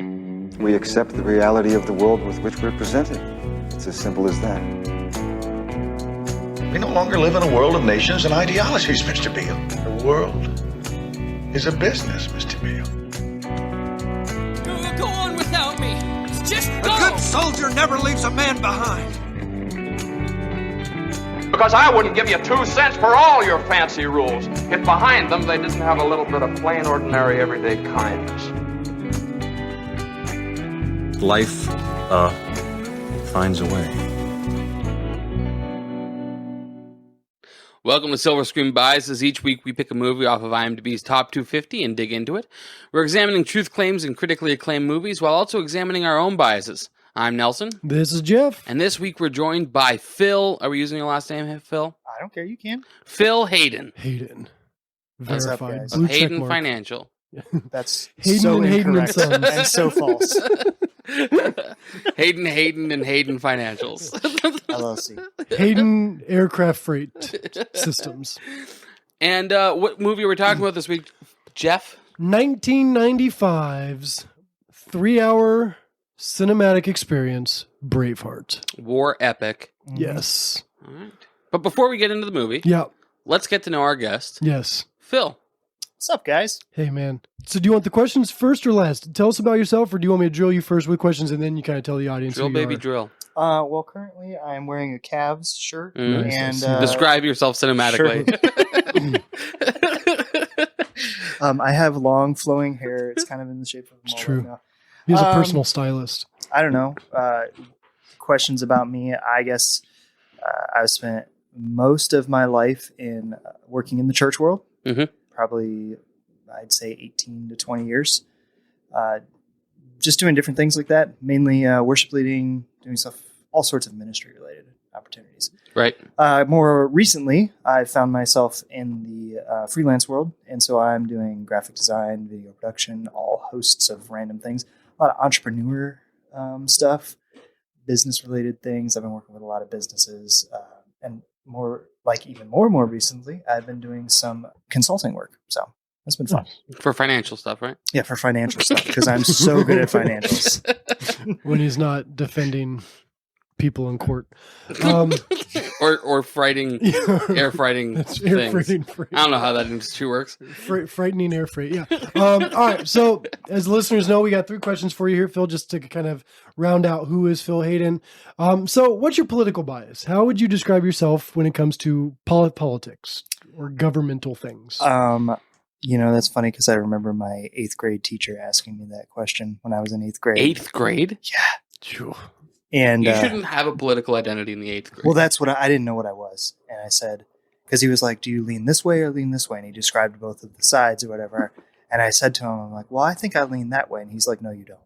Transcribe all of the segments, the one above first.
We accept the reality of the world with which we're presented. It's as simple as that. We no longer live in a world of nations and ideologies, Mr. Beale. The world is a business, Mr. Beale. Go on without me. Just go. A good soldier never leaves a man behind. Because I wouldn't give you 2 cents for all your fancy rules if behind them they didn't have a little bit of plain, ordinary, everyday kindness. Life, finds a way. Welcome to Silver Screen Biases. Each week we pick a movie off of IMDb's Top 250 and dig into it. We're examining truth claims in critically acclaimed movies while also examining our own biases. I'm Nelson. This is Jeff. And this week we're joined by Phil. Are we using your last name, Phil? I don't care. You can. Phil Hayden. Hayden. What's up, Verified. guys? Blue Hayden check mark. Financial. That's Hayden so and Hayden and incorrect Sons. and so false. Hayden, and Hayden Financials. LLC. Hayden Aircraft Freight Systems. And what movie are we talking about this week, Jeff? 1995's 3-hour cinematic experience, Braveheart. War epic. Yes. All right. But before we get into the movie, Yeah. let's get to know our guest, Yes. Phil. What's up, guys? Hey, man. So do you want the questions first or last? Tell us about yourself, or do you want me to drill you first with questions and then you kind of tell the audience Drill, who you baby, are? drill. Well, currently I'm wearing a Cavs shirt Mm. and Describe yourself cinematically. I have long flowing hair. It's kind of in the shape of a It's mullet true. now. He's a personal stylist. I don't know. Questions about me? I guess I've spent most of my life in working in the church world. Mhm. Probably, I'd say 18 to 20 years. Just doing different things like that. Mainly worship leading, doing stuff, all sorts of ministry related opportunities. Right. More recently, I found myself in the freelance world, and so I'm doing graphic design, video production, all hosts of random things. A lot of entrepreneur stuff, business-related things. I've been working with a lot of businesses, and more recently, I've been doing some consulting work. So that's been fun. For financial stuff, right? Yeah, for financial stuff, because I'm so good at financials. When he's not defending people in court. or fighting air fighting That's things. air freighting. I don't know how that industry works. Frightening air freight, yeah. All right, so as listeners know, we got 3 questions for you here, Phil, just to kind of round out who is Phil Hayden. So what's your political bias? How would you describe yourself when it comes to politics or governmental things? That's funny because I remember my 8th grade teacher asking me that question when I was in 8th grade. 8th grade? Yeah. And you shouldn't have a political identity in the 8th grade. Well, that's what I didn't know what I was. And I said, because he was like, do you lean this way or lean this way? And he described both of the sides or whatever. And I said to him, I'm like, well, I think I lean that way. And he's like, no, you don't.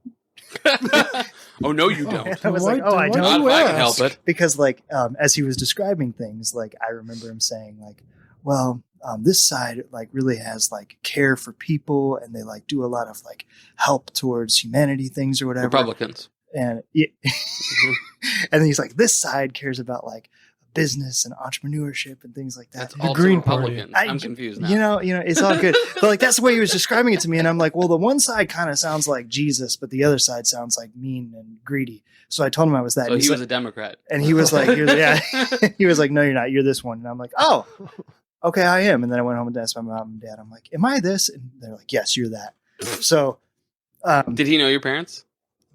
Oh, no, you don't. And I was like, oh, I don't. Not if I can help it. Because as he was describing things, I remember him saying well, this side really has care for people and they do a lot of help towards humanity things or whatever. Republicans. And and then he's like, this side cares about business and entrepreneurship and things like that. That's The also Green Republican. Party. I'm confused now. It's all good. But that's the way he was describing it to me. And I'm like, well, the one side kind of sounds like Jesus, but the other side sounds mean and greedy. So I told him I was that. So And he was a Democrat. and he was like, he was like, no, you're not. You're this one. And I'm like, oh, okay, I am. And then I went home and asked my mom and dad. I'm like, am I this? And they're like, yes, you're that. So Did he know your parents?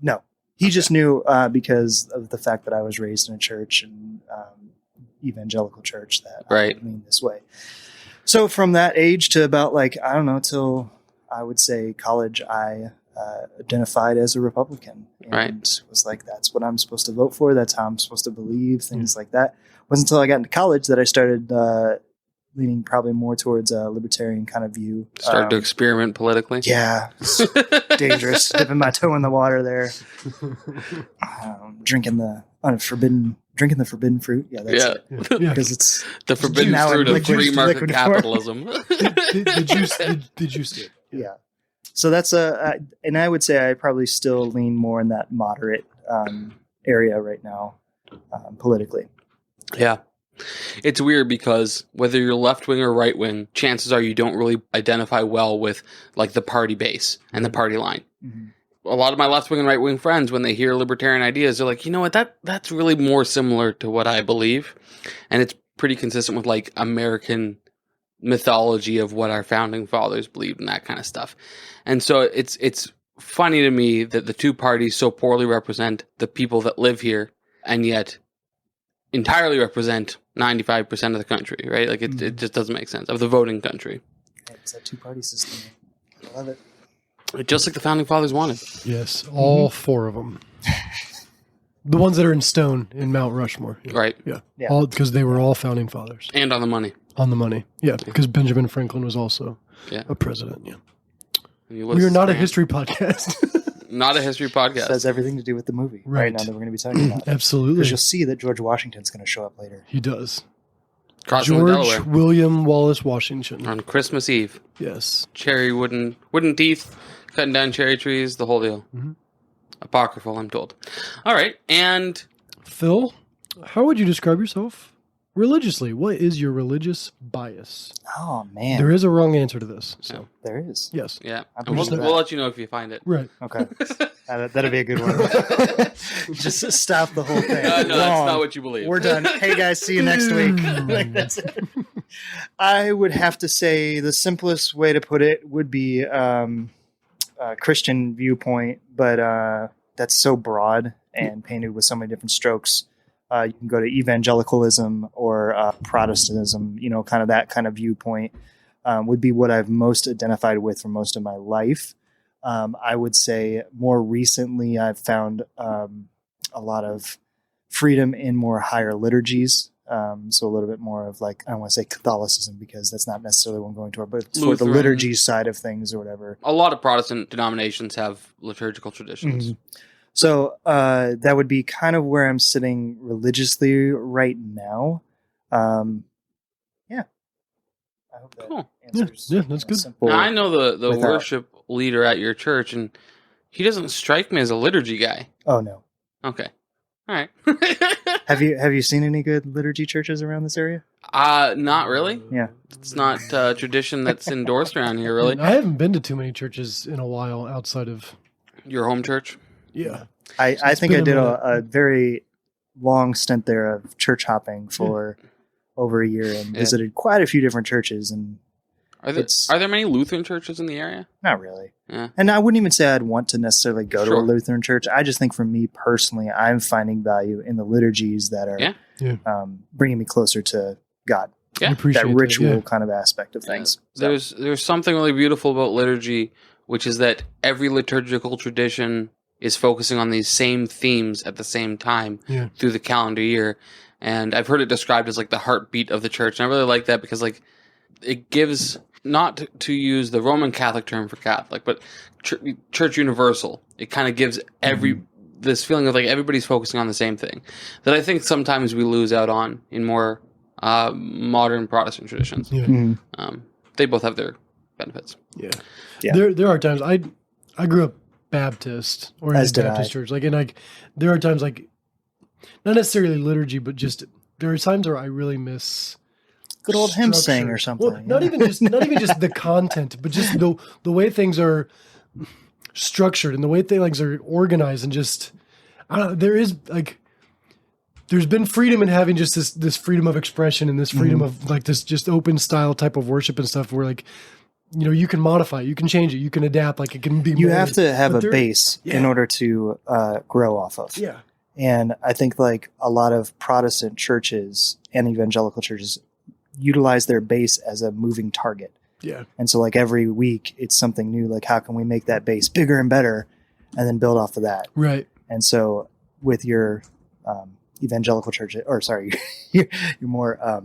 no. He just knew because of the fact that I was raised in a church and evangelical church that Right. I lean this way. So from that age to about I don't know, till I would say college, I identified as a Republican and Right. was like, that's what I'm supposed to vote for. That's how I'm supposed to believe, things like that. It wasn't until I got into college that I started leaning probably more towards a libertarian kind of view. Started to experiment politically? Yeah, it's dangerous. Dipping my toe in the water there. Drinking the forbidden fruit. Yeah, that's it. Yeah. Because it's The forbidden Now fruit I'm of free market liquid capitalism. Did you stick? yeah. So that's and I would say I probably still lean more in that moderate area right now politically. Yeah. It's weird because whether you're left wing or right wing, chances are you don't really identify well with the party base and the party line. Mm-hmm. a lot of my left wing and right wing friends, when they hear libertarian ideas, they're like, you know what, that's really more similar to what I believe, and it's pretty consistent with like American mythology of what our founding fathers believed and that kind of stuff. And so it's funny to me that the two parties so poorly represent the people that live here, and yet entirely represent 95% of the country, right? Like it just doesn't make sense, of the voting country. Yeah, it's that two-party system. I love it. Just like the founding fathers wanted. Yes, all four of them. The ones that are in stone in Mount Rushmore. Yeah. Right. Yeah. Yeah. All because they were all founding fathers. And on the money. On the money. Yeah, because Benjamin Franklin was also Yeah. a president. Yeah. And We are not a Grant. history podcast. Not a history podcast. This has everything to do with the movie Right. now that we're going to be talking about. Absolutely. Because you'll see that George Washington's going to show up later. He does. Crossing George Delaware William Wallace Washington. on Christmas Eve. Yes. Cherry wooden teeth, cutting down cherry trees, the whole deal. Apocryphal, I'm told. All right, and Phil, how would you describe yourself religiously? What is your religious bias? Oh, man. There is a wrong answer to this. So, There is. yes. yeah, I'm and we'll, pushing we'll back. let you know if you find it. Right. Okay. That'd be a good one. Just stop the whole thing. No, that's Wrong. not what you believe. We're done. Hey, guys, see you next week. Like, that's it. I would have to say the simplest way to put it would be a Christian viewpoint, but that's so broad and painted with so many different strokes. You can go to evangelicalism or Protestantism, kind of that kind of viewpoint would be what I've most identified with for most of my life. I would say more recently I've found a lot of freedom in more higher liturgies. So a little bit more of like, I don't want to say Catholicism because that's not necessarily what I'm going toward, but for the Lutheran. liturgy side of things or whatever. A lot of Protestant denominations have liturgical traditions. So that would be kind of where I'm sitting religiously right now. Yeah. I hope that Cool. answers. Yeah, that's good. Simple. Now, I know the without- worship leader at your church, and he doesn't strike me as a liturgy guy. Oh no. Okay. All right. Have you seen any good liturgy churches around this area? Not really. Yeah. It's not a tradition that's endorsed around here, really. I haven't been to too many churches in a while outside of, Your home church? yeah. I think been I a did minute. a very long stint there of church hopping for over a year and Yeah. visited quite a few different churches, and Are It's- there many Lutheran churches in the area? not really. Yeah. And I wouldn't even say I'd want to necessarily go to Sure. a Lutheran church. I just think for me personally, I'm finding value in the liturgies that are Yeah. bringing me closer to God. Yeah. I appreciate That that, ritual yeah. kind of aspect of things. So, There's something really beautiful about liturgy, which is that every liturgical tradition is focusing on these same themes at the same time Yeah. through the calendar year. And I've heard it described as like the heartbeat of the church. And I really like that because like it gives, not to use the Roman Catholic term for Catholic, but church universal. It kind of gives this feeling of like everybody's focusing on the same thing that I think sometimes we lose out on in more modern Protestant traditions. Yeah. Mhm. They both have their benefits. Yeah. Yeah. There are times I grew up Baptist or in a As did Baptist I. church. There are times not necessarily liturgy, but just there are times where I really miss good old hymn structure. sing or something. Well, not even just the content, but just the way things are structured and the way things are organized, and just I don't know, there's been freedom in having just this freedom of expression and this freedom of like this just open style type of worship and stuff where like you can modify it, you can change it, you can adapt, like it can be You molded. have to have But a there- base in Yeah. order to grow off of. Yeah. And I think like a lot of Protestant churches and evangelical churches utilize their base as a moving target. Yeah. And so like every week it's something new. Like how can we make that base bigger and better and then build off of that? Right. And so with your evangelical church, or sorry, your more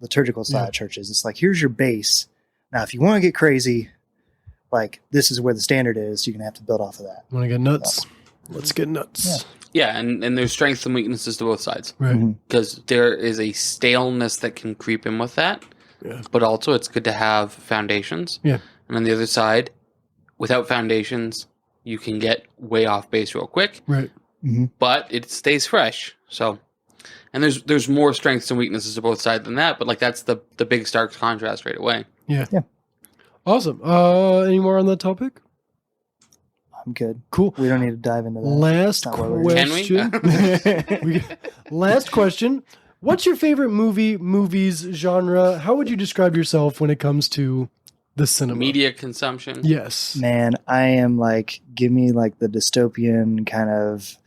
liturgical style Yeah. churches, it's like, here's your base. Now, if you want to get crazy, like this is where the standard is, you're going to have to build off of that. Want to get nuts? Let's get nuts. Yeah, and there's strengths and weaknesses to both sides. Right. Mhm. Because there is a staleness that can creep in with that. Yeah. But also it's good to have foundations. Yeah. And on the other side, without foundations, you can get way off base real quick. Right. But it stays fresh. So, and there's more strengths and weaknesses to both sides than that. But like that's the big stark contrast right away. Yeah. Yeah. Awesome. Any more on that topic? I'm good. Cool. We don't need to dive into that. Last That's not what we're doing. question. Last question. What's your favorite movies genre? How would you describe yourself when it comes to the cinema? Media consumption. Yes. Man, I am like, give me like the dystopian kind of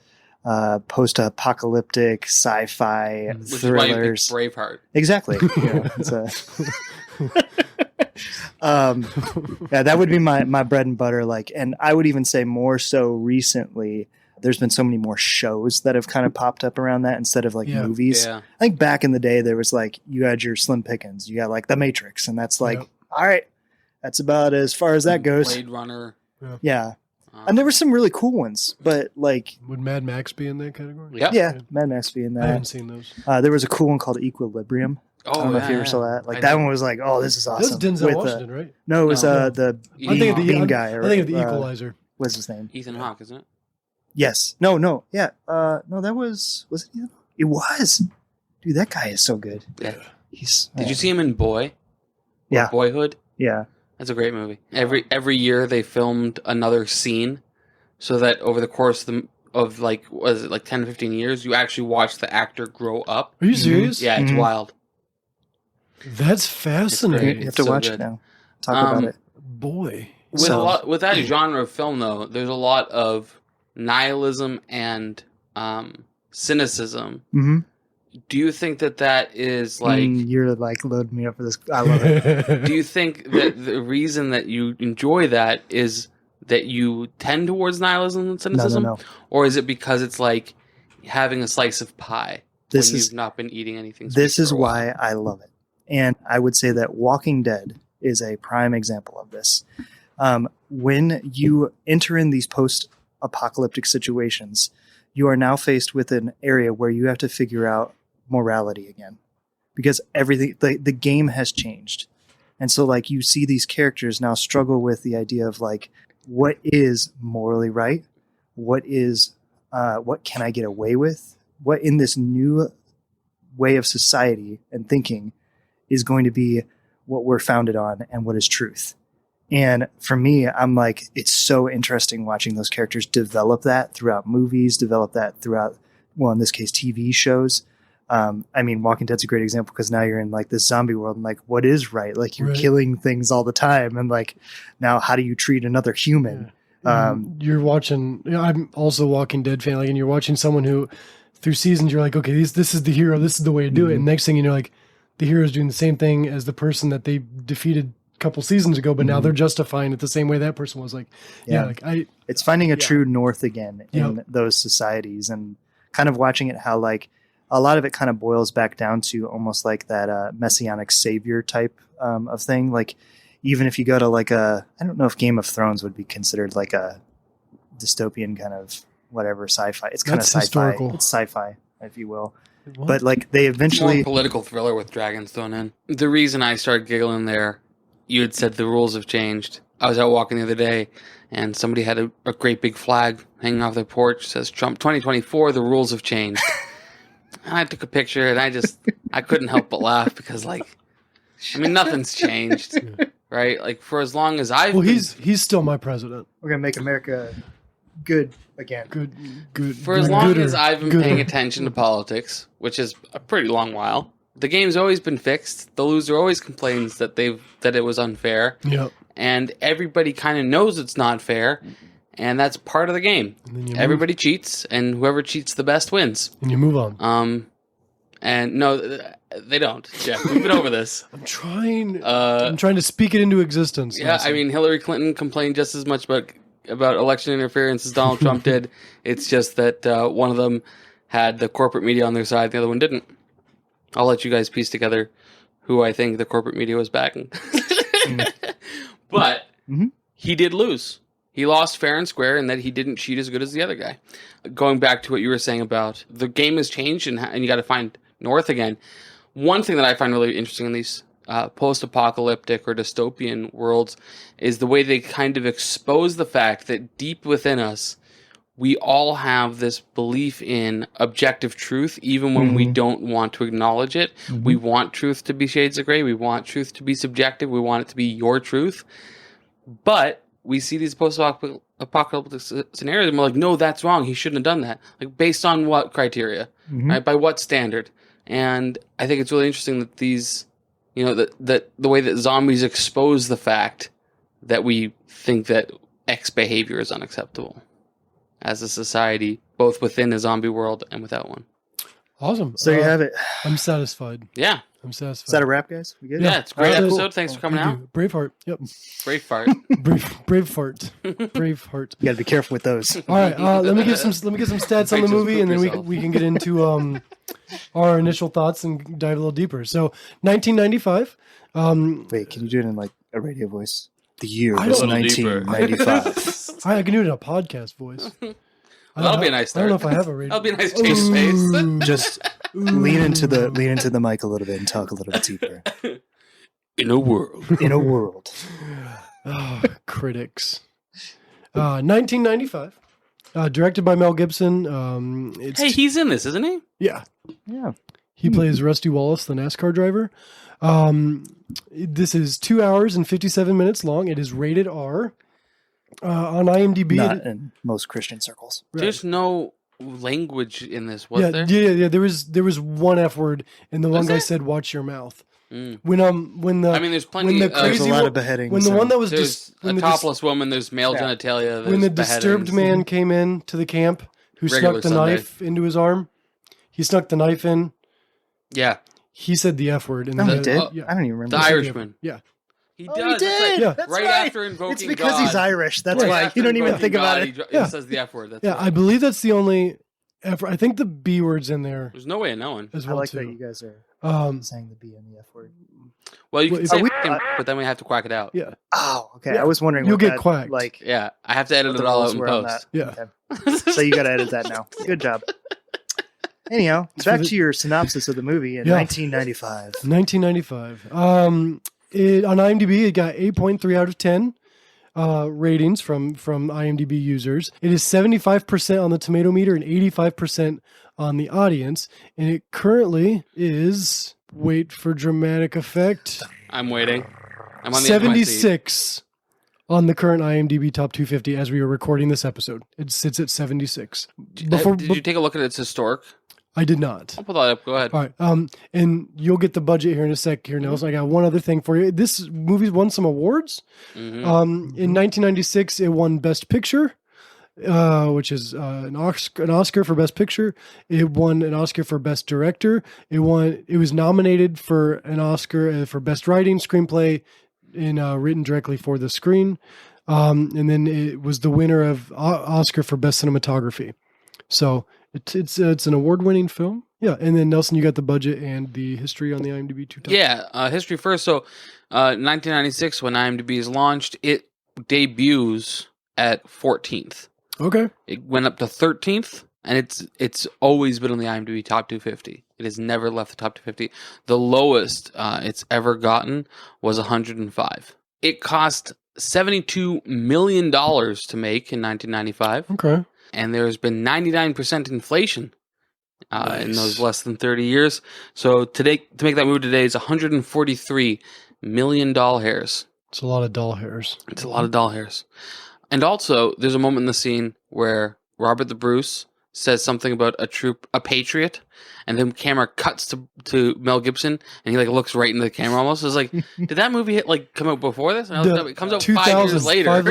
post-apocalyptic sci-fi Which is why you picked thrillers. Braveheart. Exactly. Yeah, it's yeah, that would be my bread and butter. Like, and I would even say more so recently. There's been so many more shows that have kind of popped up around that instead of like movies. Yeah. I think back in the day there was like you had your Slim Pickens, you got like The Matrix, and that's like all right, that's about as far as that goes. Blade Runner. Yeah. And there were some really cool ones, but like would Mad Max be in that category? Yeah, Mad Max be in that. I haven't seen those. There was a cool one called Equilibrium. I don't know if you ever saw that. Like that one was like, oh, this is awesome. This is Denzel Washington, right? No, it was the I think of the Bean guy. I think of the Equalizer. What's his name? Ethan Hawke, isn't it? Yes. No. Yeah. No, that was it Ethan? It was. Dude, that guy is so good. Yeah. Did you see him in Boy? Yeah. Boyhood? Yeah. That's a great movie. Every year they filmed another scene so that over the course of like, was it like 10 to 15 years, you actually watch the actor grow up. Are you serious? Yeah, it's wild. That's fascinating. You have to watch it now. Talk about it. Boy. With that genre of film, though, there's a lot of nihilism and cynicism. Mm-hmm. Do you think that is like... you're like loading me up for this. I love it. Do you think that the reason that you enjoy that is that you tend towards nihilism and cynicism? No. Or is it because it's like having a slice of pie you've not been eating anything sweet? This is why I love it. And I would say that Walking Dead is a prime example of this. When you enter in these post-apocalyptic situations, you are now faced with an area where you have to figure out morality again, because everything, the game has changed. And so like you see these characters now struggle with the idea of like, what is morally right? What can I get away with? What in this new way of society and thinking is going to be what we're founded on and what is truth? And for me, I'm like, it's so interesting watching those characters develop that throughout movies, develop that throughout, well, in this case, TV shows. I mean, Walking Dead's a great example because now you're in like this zombie world and like, what is right? Like you're killing things all the time. And like, now how do you treat another human? Yeah. You're watching, I'm also a Walking Dead fan. Like, and you're watching someone who through seasons, you're like, okay, this is the hero. This is the way to do it. And next thing you know, like the hero is doing the same thing as the person that they defeated couple seasons ago, but now they're justifying it the same way that person was. Like, it's finding a true north again in those societies, and kind of watching it how like a lot of it kind of boils back down to almost like that messianic savior type of thing. Like even if you go to like I don't know if Game of Thrones would be considered like a dystopian kind of whatever sci-fi. It's kind of sci-fi. Historical. It's sci-fi, if you will. But like they eventually more political thriller with dragons thrown in. The reason I started giggling there, you had said the rules have changed. I was out walking the other day, and somebody had a great big flag hanging off their porch. It says, Trump 2024, the rules have changed. And I took a picture, and I couldn't help but laugh because, like, I mean, nothing's changed, right? Like, for as long as I've been... he's still my president. We're going to make America good again. Good. For as long as I've been paying attention to politics, which is a pretty long while, the game's always been fixed. The loser always complains that it was unfair. Yep. And everybody kind of knows it's not fair, and that's part of the game. Everybody cheats, and whoever cheats the best wins. And you move on. And no, they don't. Jeff, we've been over this. I'm trying to speak it into existence. Yeah, I mean, Hillary Clinton complained just as much about election interference as Donald Trump did. It's just that one of them had the corporate media on their side, the other one didn't. I'll let you guys piece together who I think the corporate media was backing. But he did lose. He lost fair and square in that he didn't cheat as good as the other guy. Going back to what you were saying about the game has changed and you got to find north again. One thing that I find really interesting in these post-apocalyptic or dystopian worlds is the way they kind of expose the fact that deep within us, we all have this belief in objective truth, even when we don't want to acknowledge it. We want truth to be shades of gray. We want truth to be subjective. We want it to be your truth. But we see these apocalyptic scenarios, and we're like, no, that's wrong. He shouldn't have done that. Like, based on what criteria, right? By what standard? And I think it's really interesting that these, that the way that zombies expose the fact that we think that X behavior is unacceptable as a society, both within a zombie world and without one. Awesome. So you have it. I'm satisfied. Yeah. I'm satisfied. Is that a wrap, guys? We good? Yeah, it's a great Cool. episode. Thanks for coming out. Braveheart. Yep. Brave fart. Braveheart. Braveheart. You got to be careful with those. All right. Let me get some stats on the Just movie, and then yourself. we can get into our initial thoughts and dive a little deeper. So, 1995. Wait, can you do it in like a radio voice? The year I was don't- 1995. I can do it in a podcast voice. That'll be a nice I don't know start. if I have a radio. That'll be a nice change of pace. Just lean into the mic a little bit and talk a little bit deeper. In a world. In a world. Oh, critics. 1995. Directed by Mel Gibson. Hey, he's in this, isn't he? Yeah. Yeah. He plays Rusty Wallace, the NASCAR driver. This is 2 hours and 57 minutes long. It is rated R. On IMDb. Not in most Christian circles. Right. There's no language in this, was there? Yeah. There was one F word, and the one Was guy there? said, "Watch your mouth." Mm. When the I mean, there's plenty. when the of, There's a crazy lot wo- of beheadings. when the one that was there's when a the topless woman. There's male Yeah. genitalia. when the there's disturbed beheadings. man came in to the camp, who Regular snuck the Sunday. knife into his arm, he snuck the knife in. Yeah, He said the F word. No, he did. Yeah. I don't even remember. the He said Irishman. Yeah. He Oh, does. he That's did. right. Yeah. That's Right right. after invoking It's because God. he's Irish. That's Right why after you don't even invoking think about God, it. He Yeah. says the F word. That's Yeah, right. I believe that's the only F. I think the B word's in there There's no way of knowing. as I well like that too. you guys are Um, saying the B and the F word. Well, you Well, can is- say are we- fucking, but then we have to quack it out. yeah, Oh, okay. Yeah. I was wondering. You'll what get that, quacked. Like, Yeah, I have to edit what it the all out rules in were on post. that. yeah. Okay. So you got to edit that now. Good job. Anyhow, back to your synopsis of the movie in Yeah. 1995. 1995. On IMDb, it got 8.3 out of 10 ratings from IMDb users. It is 75% on the tomato meter and 85% on the audience. And it currently is, wait for dramatic effect, I'm waiting. I'm on the edge of my seat. 76 on the current IMDb top 250 as we are recording this episode. It sits at 76. Did you take a look at its historic? I did not. I'll pull that up. Go ahead. All right. And you'll get the budget here in a sec here, Nelson. I got one other thing for you. This movie's won some awards. Mhm. In 1996, it won Best Picture, which is an Oscar for Best Picture. It won an Oscar for Best Director. It was nominated for an Oscar for Best Writing, Screenplay, and written directly for the screen. And then it was the winner of Oscar for Best Cinematography. So it's an award-winning film. Yeah, and then Nelson, you got the budget and the history on the IMDb too. Yeah, history first. So, 1996, when IMDb is launched, it debuts at 14th. Okay. It went up to 13th, and it's always been on the IMDb top 250. It has never left the top 250. The lowest it's ever gotten was 105. It cost $72 million to make in 1995, Okay. and there's been 99% inflation in Nice. those less than 30 years. So to make that movie today is $143 million hairs. It's a lot of doll hairs. It's a lot of doll hairs. And also, there's a moment in the scene where Robert the Bruce says something about a patriot, and then camera cuts to Mel Gibson, and he like looks right into the camera almost. It's like, did that movie come out before this? And I looked up, it comes out 5 years 2000s, later. 5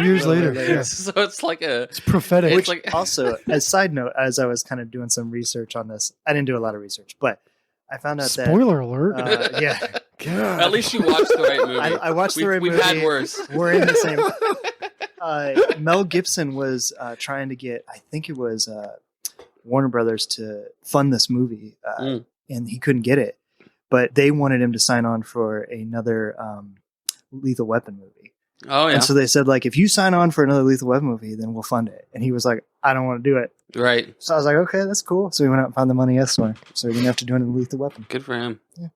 years later. later. Yeah. So it's like It's prophetic. It's like Also, as side note, as I was kind of doing some research on this, I didn't do a lot of research, but I found out Spoiler alert. that yeah, God. at least you watched the right movie. I watched the right We've movie. had worse. We're in the same. Mel Gibson was trying to get, I think it was Warner Brothers to fund this movie, and he couldn't get it. But they wanted him to sign on for another Lethal Weapon movie. Oh yeah, And so they said, like, if you sign on for another Lethal Weapon movie, then we'll fund it. And he was like, I don't want to do it. right. So I was like, okay, that's cool. So we went out and found the money elsewhere. So we didn't have to do another Lethal Weapon. Good for him. Yeah.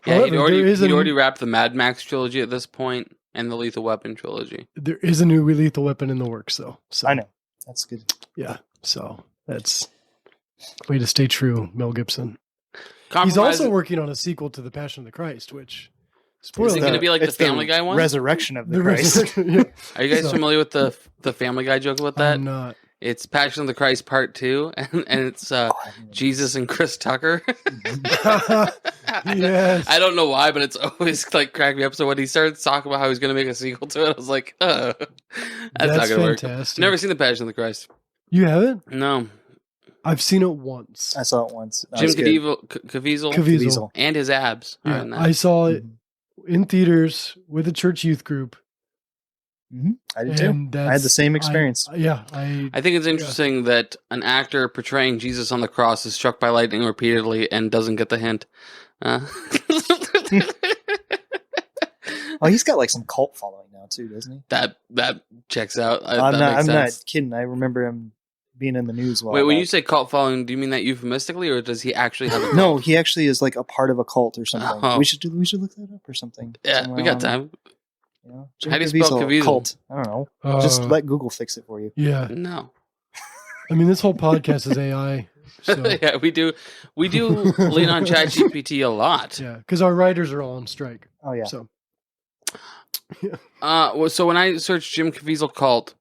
Yeah, However, he'd there already is he'd a- already wrapped the Mad Max trilogy at this point and the Lethal Weapon trilogy. There is a new Lethal Weapon in the works, though. So I know. That's good. Yeah. So that's way to stay true, Mel Gibson. He's Compromise- also working on a sequel to The Passion of the Christ, which Spoiler Is it going to be like the It's Family Guy one? Resurrection of the The Christ. resurrection, yeah. Are you guys So- familiar with the Family Guy joke about that? I'm not. It's Passion of the Christ Part 2, and it's Jesus and Chris Tucker. Yes. I don't know why, but it's always like crack me up. So when he started talking about how he's going to make a sequel to it, I was like, that's not That's going to work. fantastic. Never seen the Passion of the Christ. You haven't? No. I've seen it once. I saw it once. That Jim was good. Caviezel Caviezel. and his abs are Yeah, in that. I saw it in theaters with a church youth group. I did too. And I had the same experience. I think it's interesting that an actor portraying Jesus on the cross is struck by lightning repeatedly and doesn't get the hint. Oh, he's got like some cult following now too, doesn't he? That checks out. I'm That not. makes I'm not sense. kidding. I remember him being in the news. Wait, when you say cult following, do you mean that euphemistically, or does he actually have a cult? No, he actually is like a part of a cult or something. Oh. We should look that up or something. Yeah, somewhere we got along- time. You know, Jim How do you spell Caviezel? Cult. I don't know. Just let Google fix it for you. Yeah. No. I mean, this whole podcast is AI. So, Yeah, we do lean on ChatGPT a lot. yeah, because our writers are all on strike. Oh yeah. So, So when I search Jim Caviezel cult,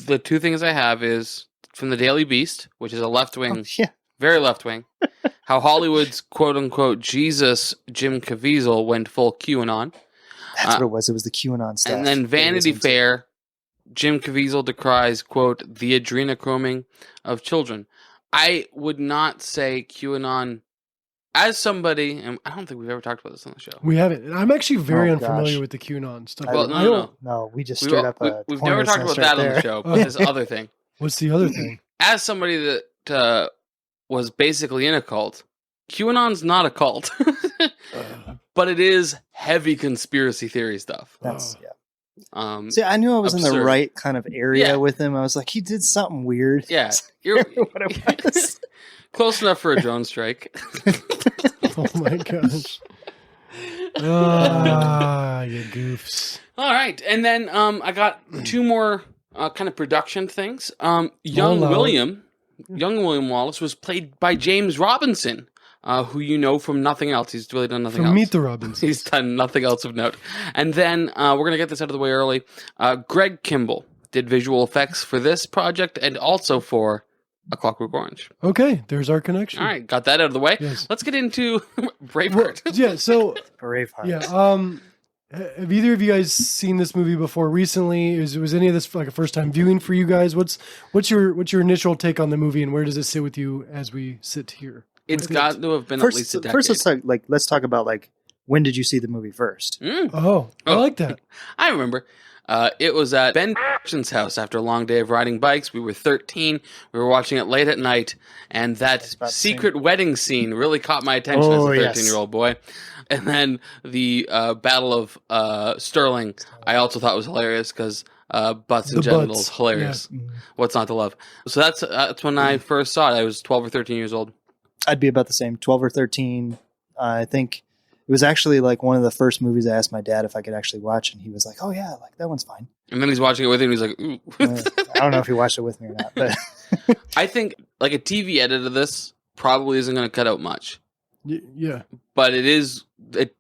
the two things I have is from the Daily Beast, which is a left wing, Yeah. very left wing, how Hollywood's quote unquote Jesus Jim Caviezel went full QAnon. That's what it was. It was the QAnon stuff. And then that he was Vanity into. Fair, Jim Caviezel decries, quote, the adrenochroming of children. I would not say QAnon, as somebody, and I don't think we've ever talked about this on the show. we haven't. And I'm actually very Oh, unfamiliar gosh. with the QAnon stuff. Well, I no, don't- no. No, we just We've, straight up. we've never talked about that on the show, but this other thing. What's the other thing? As somebody that was basically in a cult, QAnon's not a cult, but it is heavy conspiracy theory stuff. That's yeah. Um, See, I knew I was in the absurd. right kind of area Yeah. with him. I was like, he did something weird. yeah, you're what it was. close enough for a drone strike. Oh my gosh. Ah, you goofs. All right, and then I got two more kind of production things. Young Hello. William Wallace was played by James Robinson, who you know from nothing else. He's really done nothing From else. Meet the Robinsons. He's done nothing else of note. And then we're going to get this out of the way early. Greg Kimball did visual effects for this project and also for A Clockwork Orange. Okay, there's our connection. All right, got that out of the way. Yes. Let's get into Well, Braveheart. yeah, so Braveheart. yeah, have either of you guys seen this movie before recently? Was any of this like a first time viewing for you guys? What's your initial take on the movie, and where does it sit with you as we sit here? It's with got it? to have been at least a decade. First, let's talk about like when did you see the movie first? Oh, I Oh. like that. I remember. It was at Ben's house after a long day of riding bikes. We were 13. We were watching it late at night, and that about the secret wedding scene really caught my attention as a Oh, yes. 13-year-old boy. And then the Battle of Sterling, I also thought was hilarious because butts and The genitals, butts, hilarious. What's not to love? So that's when I first saw it. I was 12 or 13 years old. I'd be about the same, 12 or 13. I think it was actually like one of the first movies I asked my dad if I could actually watch, and he was like, "Oh yeah, like that one's fine." And then he's watching it with him, and he's like, ooh. I don't know if he watched it with me or not, but I think like a TV edit of this probably isn't going to cut out much. Yeah, But it is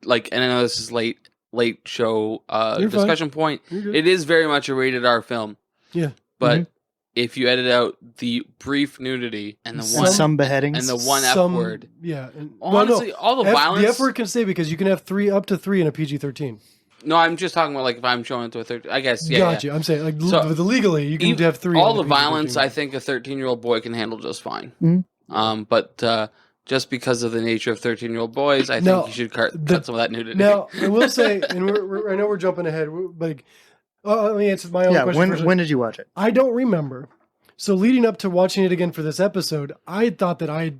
like, and I know this is late show You're discussion point. You're good. It is very much a rated R film. Yeah. But if you edit out the brief nudity and the one some beheadings and the one F Some- word, Yeah, honestly, all the violence. The F word can stay because you can have up to three in a PG-13. No, I'm just talking about like if I'm showing it to a 13. I guess yeah. Gotcha. yeah. I'm saying like So, the legally you can have three. All in the a violence, PG-13. I think a 13-year-old boy can handle just fine. Mhm. But just because of the nature of 13-year-old boys, I Now, think you should cut some of that nudity. Now, I will say, and I know we're jumping ahead, but like, let me answer my own question. first. when did you watch it? I don't remember. So leading up to watching it again for this episode, I thought that I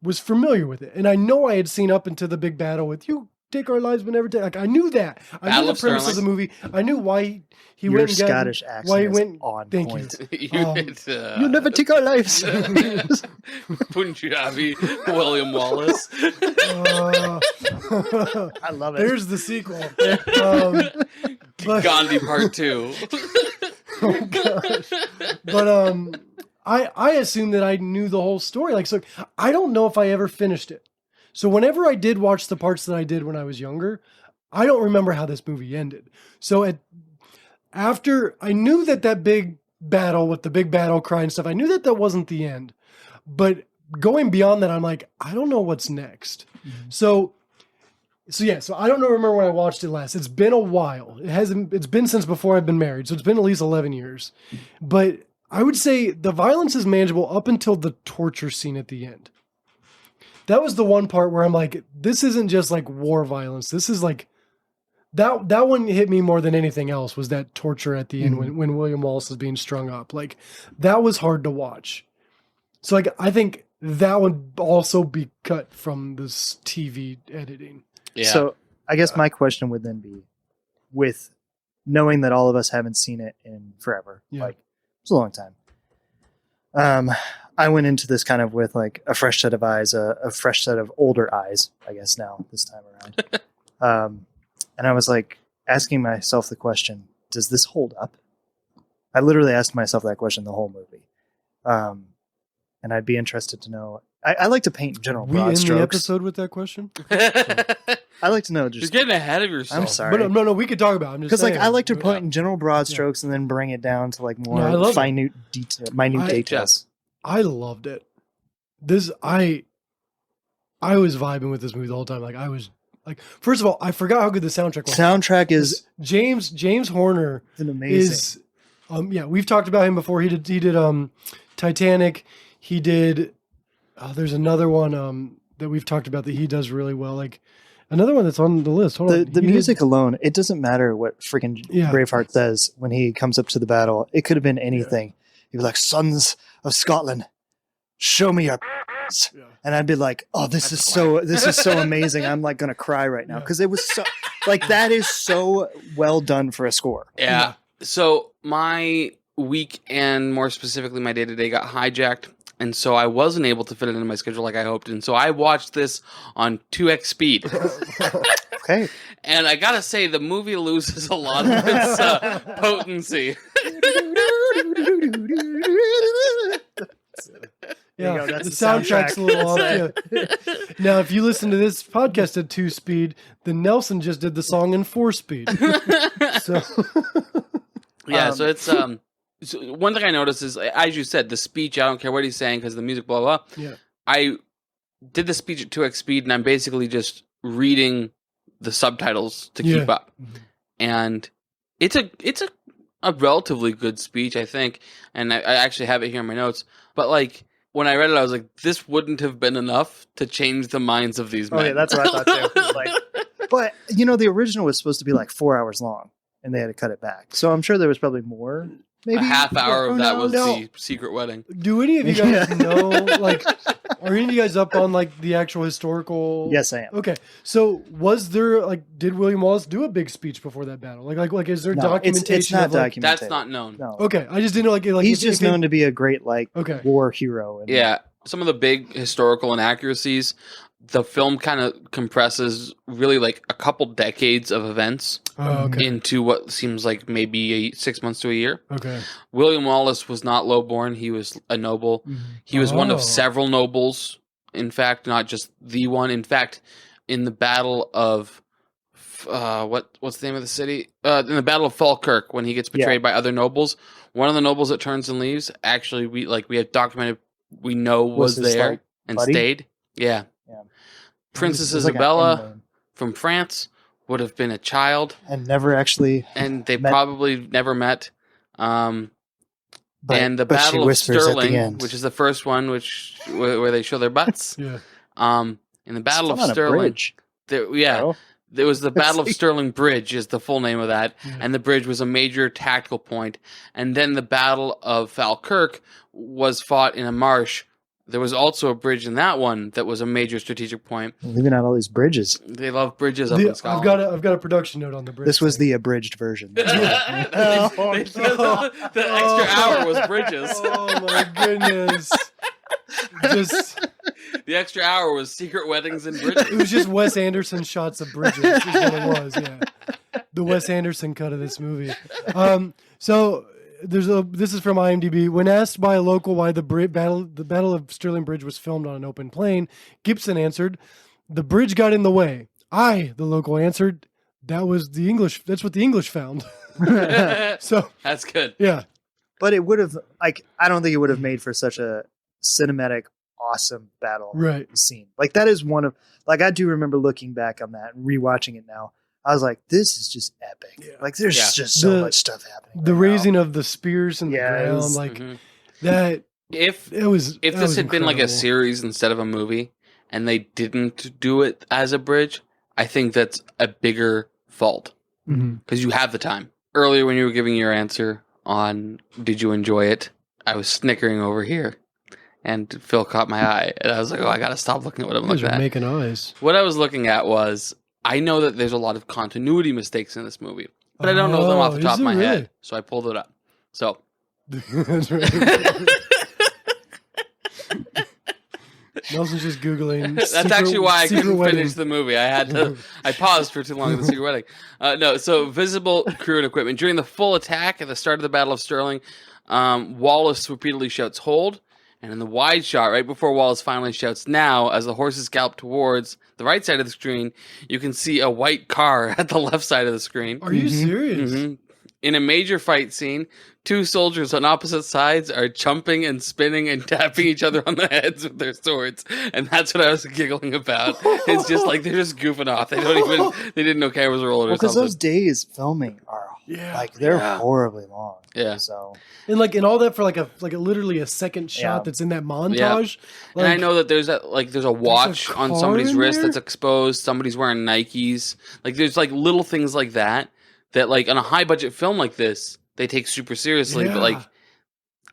was familiar with it, and I know I had seen up into the big battle with you. Take our lives, but never take. Like I knew that. I Battle knew the of premise Stirling. of the movie. I knew why he Your went and got Scottish accent why he is went on thank point. you. You'll never take our lives. Punjabi William Wallace. I love it. There's the sequel. But- Gandhi Part 2. Oh gosh. But I assumed that I knew the whole story. Like, so I don't know if I ever finished it. So whenever I did watch the parts that I did when I was younger, I don't remember how this movie ended. So after I knew that big battle with the big battle cry and stuff, I knew that wasn't the end. But going beyond that, I'm like, I don't know what's next. Mm-hmm. So I don't remember when I watched it last. It's been a while. It's been since before I've been married. So it's been at least 11 years. But I would say the violence is manageable up until the torture scene at the end. That was the one part where I'm like, this isn't just like war violence. This is like, that one hit me more than anything else, was that torture at the end when William Wallace is being strung up. Like, that was hard to watch. So like, I think that would also be cut from this TV editing. Yeah. So I guess my question would then be, with knowing that all of us haven't seen it in forever, like it's a long time. I went into this kind of with like a fresh set of eyes, a fresh set of older eyes, I guess now this time around. And I was like asking myself the question, does this hold up? I literally asked myself that question the whole movie. And I'd be interested to know. I like to paint general broad strokes. The episode with that question? I like to know. You're getting ahead of yourself. I'm sorry. But no, we could talk about it. Because like I like to point in general broad strokes and then bring it down to like more minute details. I loved it. I was vibing with this movie the whole time. Like I was like, first of all, I forgot how good the soundtrack was. Soundtrack is James Horner. It's amazing. We've talked about him before. He did Titanic. He did. There's another one that we've talked about that he does really well. Like another one that's on the list. Hold on. The music alone, it doesn't matter what freaking Braveheart says when he comes up to the battle. It could have been anything. He'd be like, "Sons of Scotland, show me your." And I'd be like, "Oh, this is so amazing." I'm like gonna cry right now because it was so like that is so well done for a score. Yeah. So my week and more specifically my day-to-day got hijacked. And so I wasn't able to fit it into my schedule like I hoped. And so I watched this on 2x speed. Okay. And I got to say, the movie loses a lot of its potency. Yeah, the soundtrack's a little off. Yeah. Now, if you listen to this podcast at 2 speed, then Nelson just did the song in 4 speed. So so it's... So one thing I noticed is, as you said, the speech, I don't care what he's saying because the music, blah, blah, blah. Yeah. I did the speech at 2x speed, and I'm basically just reading the subtitles to keep up. Mm-hmm. And it's a relatively good speech, I think. And I actually have it here in my notes. But, like, when I read it, I was like, this wouldn't have been enough to change the minds of these men. Oh, yeah, that's what I thought, too. But, the original was supposed to be, like, 4 hours long, and they had to cut it back. So I'm sure there was probably more... Maybe a half hour of that was the secret wedding. Do any of you guys know, like, are any of you guys up on, like, the actual historical? Yes, I am. Okay. So was there, like, did William Wallace do a big speech before that battle? Like, is there documentation? It's not documented. That's not known. No. Okay. I just didn't know, like he's just known to be a great, like, war hero. And, yeah. Some of the big historical inaccuracies, the film kind of compresses really like a couple decades of events into what seems like maybe 6 months to a year. Okay. William Wallace was not lowborn. He was a noble. Mm-hmm. He was one of several nobles. In fact, not just the one. In fact, in the Battle of what's the name of the city? In the Battle of Falkirk, when he gets betrayed by other nobles, one of the nobles that turns and leaves, actually we have documented, we know was there and buddy? Stayed. Yeah. Princess Isabella from France would have been a child and never actually, and they probably never met. And the Battle of Stirling, which is the first one, where they show their butts. Yeah. In the Battle of Stirling, there was the Battle of Stirling Bridge is the full name of that, and the bridge was a major tactical point. And then the Battle of Falkirk was fought in a marsh. There was also a bridge in that one that was a major strategic point. Leaving out all these bridges. They love bridges up in Scotland. I've got a production note on the bridge. This was the abridged version. The extra hour was bridges. Oh my goodness! The extra hour was secret weddings and bridges. It was just Wes Anderson shots of bridges. Is what it was. Yeah, the Wes Anderson cut of this movie. So. This is from IMDb. When asked by a local why the Battle of Stirling Bridge was filmed on an open plain, Gibson answered, "The bridge got in the way." The local answered, that was the English. That's what the English found. So That's good. yeah, But it would have, like, I don't think it would have made for such a cinematic, awesome battle right. scene. Like, that is one of, like, I do remember looking back on that and rewatching it now. I was like, this is just epic. Yeah. Like, there's Yeah. just so The- much stuff happening. The right raising now. of the spears in the Yeah, it ground, was- like Mhm. that. If It was. if that this was had been like a incredible. series instead of a movie, and they didn't do it as a bridge, I think that's a bigger fault Mhm. because you have the time. Earlier, when you were giving your answer on did you enjoy it, I was snickering over here, and Phil caught my eye, and I was like, "Oh, I gotta stop looking at what I'm You guys looking are at." making eyes. What I was looking at was I know that there's a lot of continuity mistakes in this movie, but I don't know them off the Oh, top is of my there head, really? so I pulled it up. So. That's right. Nelson's just googling. That's secret- actually why I secret couldn't wedding. finish the movie. I paused for too long at the secret wedding. No, so visible crew and equipment. During the full attack at the start of the Battle of Stirling, Wallace repeatedly shouts, "Hold!" And in the wide shot, right before Wallace finally shouts, "Now!" as the horses gallop towards the right side of the screen, you can see a white car at the left side of the screen. Are you serious? Mhm. In a major fight scene, two soldiers on opposite sides are jumping and spinning and tapping each other on the heads with their swords, and that's what I was giggling about. It's just like they're just goofing off. They didn't know cameras were rolling or Because something. those days filming are Yeah. like they're Yeah. horribly long. Yeah. So And all that for like a literally a second shot Yeah. that's in that montage. And I know that there's a watch on car somebody's in wrist there? that's exposed. Somebody's wearing Nikes. Like there's like little things like that like on a high budget film like this they take super seriously. Yeah.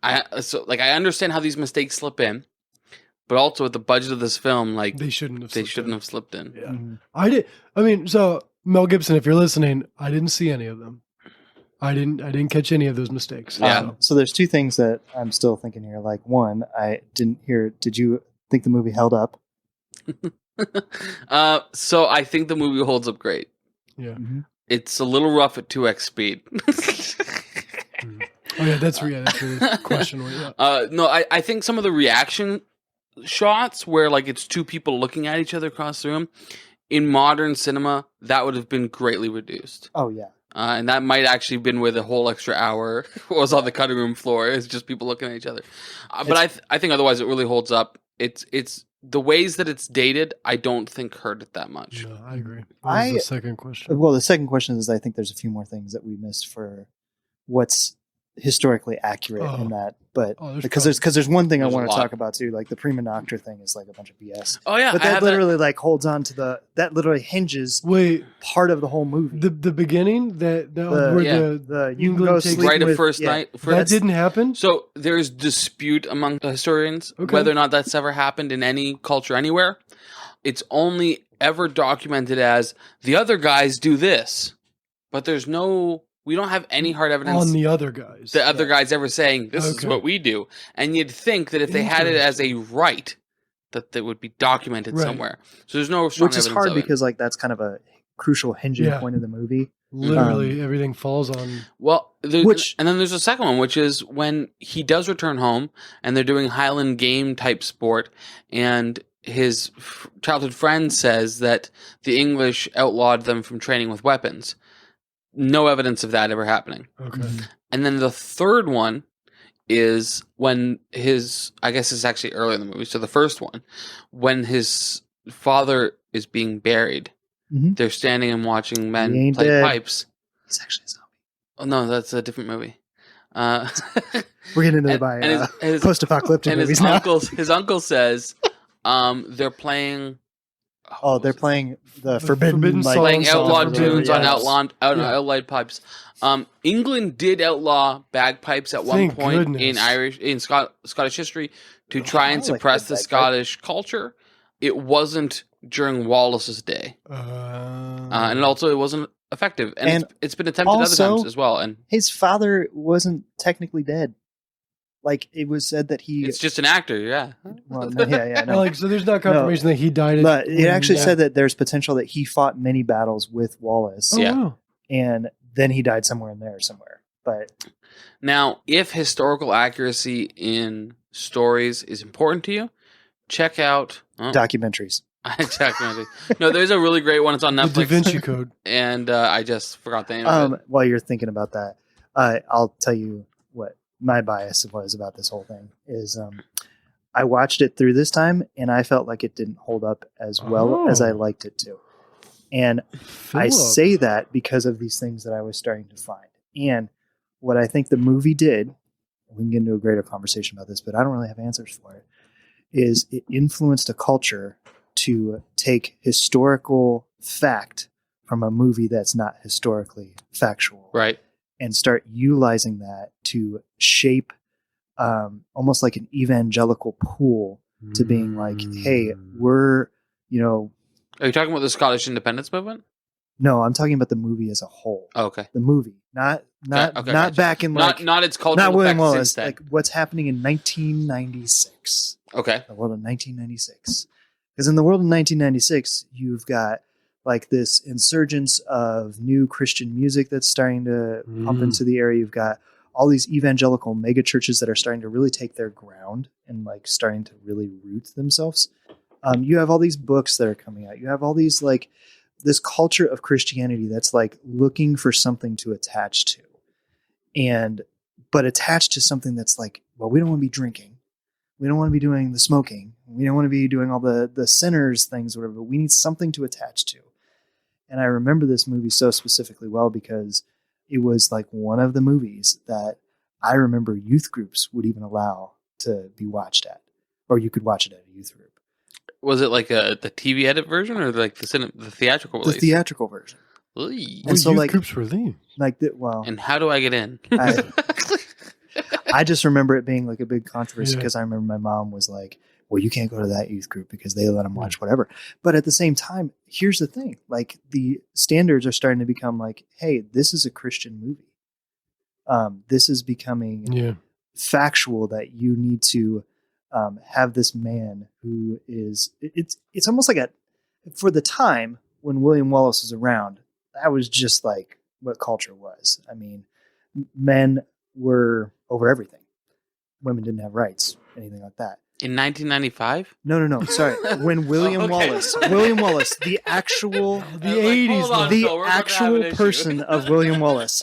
But I understand how these mistakes slip in, but also with the budget of this film, like they shouldn't have. they slipped shouldn't in. have slipped in. Yeah. Mhm. I did. I mean, so Mel Gibson, if you're listening, I didn't see any of them. I didn't catch any of those mistakes. Yeah. So there's two things that I'm still thinking here. Like one, I didn't hear. Did you think the movie held up? So I think the movie holds up great. Yeah. It's a little rough at 2x speed. Oh yeah, that's really questionable. Yeah. No, I think some of the reaction shots where like it's two people looking at each other across the room in modern cinema that would have been greatly reduced. Oh yeah. And that might actually have been where the whole extra hour was on the cutting room floor. It's just people looking at each other. But I think otherwise it really holds up. It's the ways that it's dated. I don't think hurt it that much. No, I agree. What was the second question? Well, the second question is I think there's a few more things that we missed for what's historically accurate in that. But there's because there's one thing I There's a want to lot. talk about too, like the prima nocta thing is like a bunch of BS. Oh yeah, But I that have literally like holds on to that literally hinges Wait, part of the whole movie. the beginning that where yeah. the you can England go takes- sleep right at with- first yeah. night. that didn't happen. So there's dispute among the historians Okay. whether or not that's ever happened in any culture anywhere. It's only ever documented as the other guys do this, but we don't have any hard evidence On the other guys. the other guys ever saying this is Okay. what we do. And you'd think that if they had it as a right, that would be documented Right. somewhere. So there's no strong which is evidence hard of it. because like that's kind of a crucial hinging Yeah. point of the movie. Literally everything falls on. Well, Which- and then there's a second one, which is when he does return home and they're doing Highland game type sport, and his childhood friend says that the English outlawed them from training with weapons. No evidence of that ever happening. Okay. And then the third one is when I guess it's actually earlier in the movie. So the first one, when his father is being buried, Mhm. they're standing and watching He men ain't play dead. pipes. He's actually a zombie. Oh no, that's a different movie. We're getting into and- by and his- post-apocalyptic and movies now. his uncle says, they're playing. Oh, they're playing the forbidden song. Playing Song outlawed or tunes whatever, on yes. outlawed pipes. England did outlaw bagpipes at one Thank point goodness. in Scottish history to try and I like suppress the the bagpipe. Scottish culture. It wasn't during Wallace's day, and also it wasn't effective. And it's been attempted also- other times as well. And His father wasn't technically dead. Like it was said that he. it's just an actor, yeah. Well, no, yeah, no. Like, so there's not confirmation that he died. But it actually Yeah. said that there's potential that he fought many battles with Wallace, Oh, Yeah. wow. and then he died somewhere in there somewhere. But Now, if historical accuracy in stories is important to you, check out documentaries. I checked. No, there's a really great one. It's on The Netflix. Da Vinci Code. And I just forgot the name of it. While you're thinking about that, I'll tell you what my bias was about this whole thing is. I watched it through this time, and I felt like it didn't hold up as well as I liked it to. And I say that because of these things that I was starting to find. And what I think the movie did, we can get into a greater conversation about this, but I don't really have answers for it, is it influenced a culture to take historical fact from a movie that's not historically factual. Right. And start utilizing that to shape almost like an evangelical pool to being like, hey, we're, you know. Are you talking about the Scottish independence movement? No, I'm talking about the movie as a whole. Oh, okay. The movie, not gotcha. back in like not its cultural not William effects Wallace, since then. like what's happening in 1996. Okay. The world of 1996. Because in the world of 1996, you've got like this insurgence of new Christian music that's starting to pump into the area. You've got all these evangelical mega churches that are starting to really take their ground and like starting to really root themselves. You have all these books that are coming out. You have all these like this culture of Christianity that's like looking for something to attach to, but attached to something that's like, well, we don't want to be drinking. We don't want to be doing the smoking. We don't want to be doing all the sinners things, whatever, but we need something to attach to. And I remember this movie so specifically well because it was like one of the movies that I remember youth groups would even allow to be watched at, or you could watch it at a youth group. Was it like the TV edit version or like the theatrical release? The theatrical version. Oy. What so youth like groups were these? like And how do I get in? I just remember it being like a big controversy because I remember my mom was like, well, you can't go to that youth group because they let them watch whatever. But at the same time, here's the thing. Like the standards are starting to become like, hey, this is a Christian movie. This is becoming factual that you need to have this man who is, it's almost like for the time when William Wallace was around, that was just like what culture was. I mean, men were over everything. Women didn't have rights, anything like that. In 1995? No. Sorry. When William Wallace, the actual, the 80s, the actual person of William Wallace,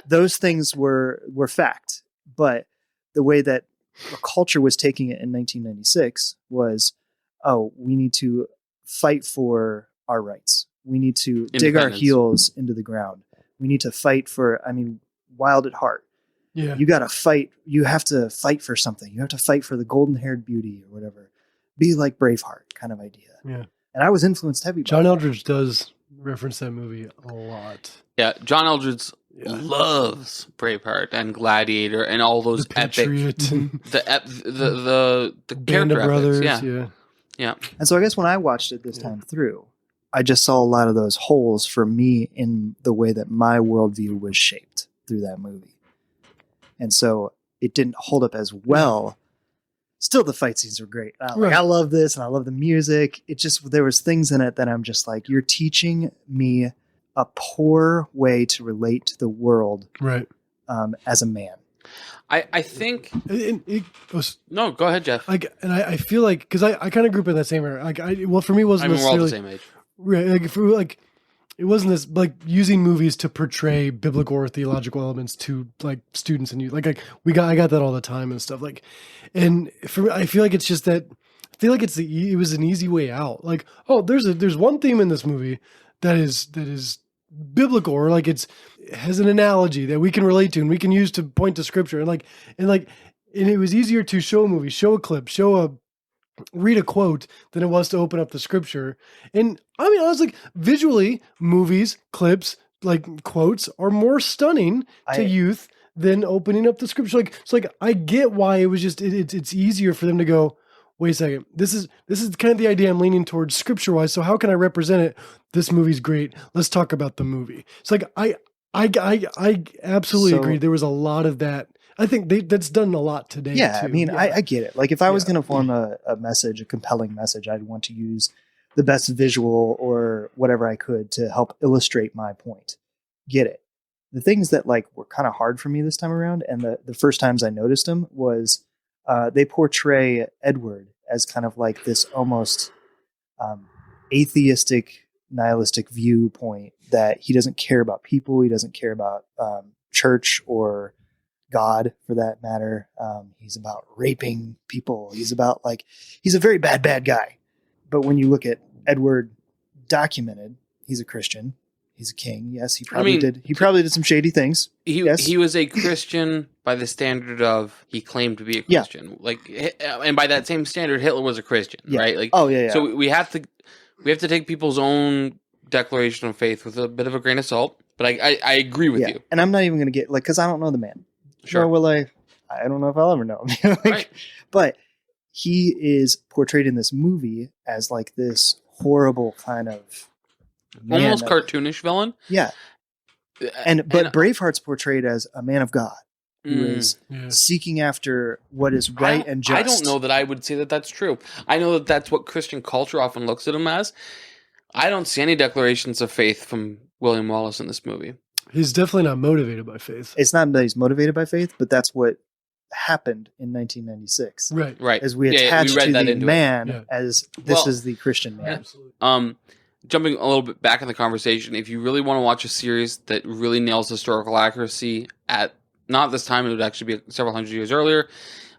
those things were fact. But the way that the culture was taking it in 1996 was, oh, we need to fight for our rights. We need to dig our heels into the ground. We need to fight for, wild at heart. Yeah. You got to fight. You have to fight for something. You have to fight for the golden-haired beauty or whatever. Be like Braveheart kind of idea. Yeah. And I was influenced heavy by John that. Eldridge does reference that movie a lot. Yeah, John Eldridge loves Braveheart and Gladiator and all those The epic, Patriot. the Band character of Brothers. epics. Yeah. And so I guess when I watched it this time through, I just saw a lot of those holes for me in the way that my worldview was shaped through that movie. And so it didn't hold up as well. Still, the fight scenes were great. I love this and I love the music. It just, there was things in it that I'm just like, you're teaching me a poor way to relate to the world as a man. I think it was, no. Go ahead, Jeff. I feel like because I kind of group in that same area. For me, it wasn't we're all necessarily the same age. Right, it wasn't this like using movies to portray biblical or theological elements to like students and youth. I got that all the time and stuff. And for me, I feel like it's just that I feel like it was an easy way out. Like, oh, there's one theme in this movie that is biblical, or like it has an analogy that we can relate to and we can use to point to scripture. And it was easier to show a movie, show a clip, read a quote than it was to open up the scripture. And I was like, visually, movies, clips, like quotes are more stunning to youth than opening up the scripture. It's like I get why it was just it's easier for them to go, wait a second, this is kind of the idea I'm leaning towards scripture wise. So how can I represent it? This movie's great. Let's talk about the movie. It's like I absolutely agree. There was a lot of that. I think that's done a lot today. Yeah, too. I get it. Like if I was going to form a message, a compelling message, I'd want to use the best visual or whatever I could to help illustrate my point. Get it. The things that like were kind of hard for me this time around, and the first times I noticed them was they portray Edward as kind of like this almost atheistic, nihilistic viewpoint that he doesn't care about people. He doesn't care about church or God, for that matter. He's about raping people. He's a very bad guy. But when you look at Edward documented, he's a Christian. He's a king. Yes, he probably did. He probably did some shady things. He was a Christian by the standard of he claimed to be a Christian. And by that same standard, Hitler was a Christian, right? So we have to take people's own declaration of faith with a bit of a grain of salt. But I agree with you. And I'm not even going to get because I don't know the man. Sure. Nor will I. I don't know if I'll ever know him. Right. But he is portrayed in this movie as like this horrible kind of almost cartoonish villain. Yeah. But Braveheart's portrayed as a man of God who is seeking after what is right and just. I don't know that I would say that that's true. I know that that's what Christian culture often looks at him as. I don't see any declarations of faith from William Wallace in this movie. He's definitely not motivated by faith. It's not that he's motivated by faith, but that's what happened in 1996. Right. As we attached to the man as this is the Christian man. Absolutely. Jumping a little bit back in the conversation, if you really want to watch a series that really nails historical accuracy at not this time, it would actually be several hundred years earlier.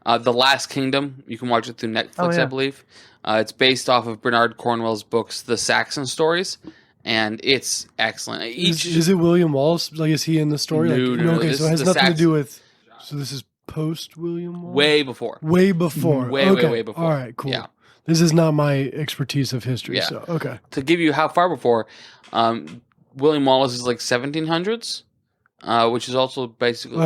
The Last Kingdom, you can watch it through Netflix, I believe. It's based off of Bernard Cornwell's books, The Saxon Stories, and it's excellent. Is it William Wallace? Like, is he in the story? No. Okay, so it has nothing to do with. So this is post William Wallace? Way before. Way before. Way before. All right, cool. Yeah. This is not my expertise of history, Yeah. so okay. To give you how far before, William Wallace is like 1700s, which is also basically...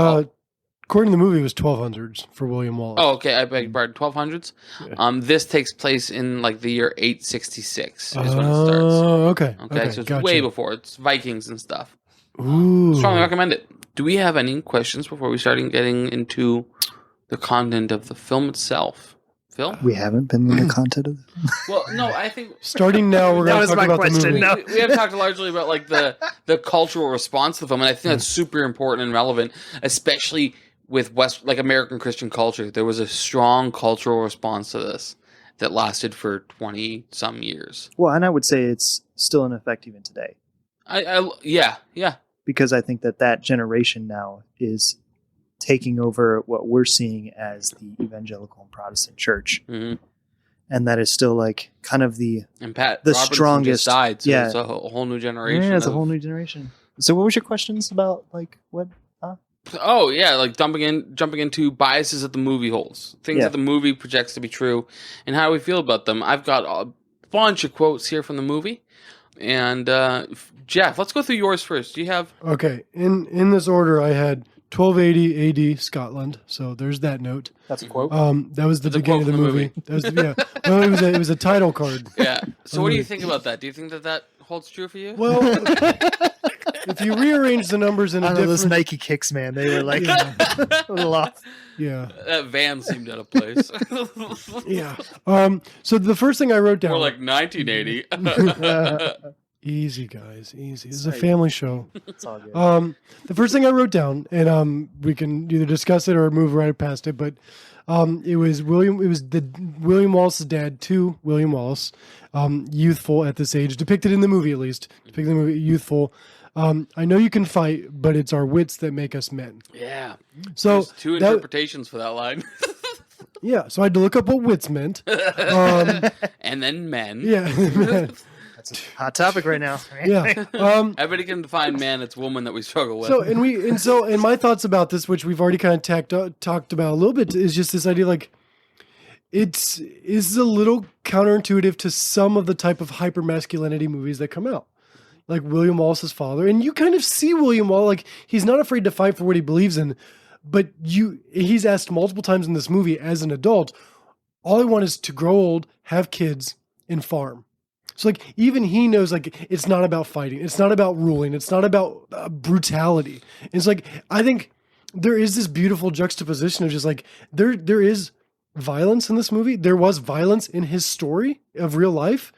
according to the movie, it was 1200s for William Wallace. Oh, okay. I beg your pardon. 1200s. Yeah. This takes place in like the year 866 is when it starts. Okay. Okay, so it's way before. It's Vikings and stuff. Ooh. Strongly recommend it. Do we have any questions before we start getting into the content of the film itself? Phil? We haven't been in the content of Well, no, I think... Starting now, we're going to talk about the movie. No. We have talked largely about like the cultural response to the film, and I think that's super important and relevant, especially with American Christian culture. There was a strong cultural response to this that lasted for 20-some years. Well, and I would say it's still in effect even today. Yeah. Because I think that generation now is taking over what we're seeing as the evangelical and Protestant church. Mm-hmm. And that is still like kind of the Robertson strongest. Just died, so it's a whole new generation. Yeah, it's a whole new generation. So what was your questions about like what? Oh yeah, like jumping into biases that the movie holds, things that the movie projects to be true, and how we feel about them. I've got a bunch of quotes here from the movie, and Jeff, let's go through yours first. Do you have? Okay, in this order, I had 1280 AD Scotland. So there's that note. That's a quote. That was the beginning of the movie. That was well, it was a title card. Yeah. So what do you think about that? Do you think that holds true for you? Well, if you rearrange the numbers in a different... those Nike kicks, man. They were like a little off. Yeah. That van seemed out of place. Yeah. So the first thing I wrote down... More like 1980. Easy, guys. Easy. This is a family show. It's all good. The first thing I wrote down, and we can either discuss it or move right past it, but it was William Wallace's dad to William Wallace, youthful at this age, depicted in the movie at least, youthful. I know you can fight, but it's our wits that make us men. Yeah. So there's two interpretations for that line. Yeah. So I had to look up what wits meant. And then men. Yeah. That's a hot topic right now. Yeah. Everybody can define man, it's woman that we struggle with. So and my thoughts about this, which we've already kind of talked about a little bit, is just this idea like it's a little counterintuitive to some of the type of hypermasculinity movies that come out. Like William Wallace's father. And you kind of see William Wallace, like he's not afraid to fight for what he believes in, but he's asked multiple times in this movie as an adult, all I want is to grow old, have kids, and farm. So like even he knows like it's not about fighting, it's not about ruling, it's not about brutality. It's like I think there is this beautiful juxtaposition of just like there is violence in this movie. There was violence in his story of real life,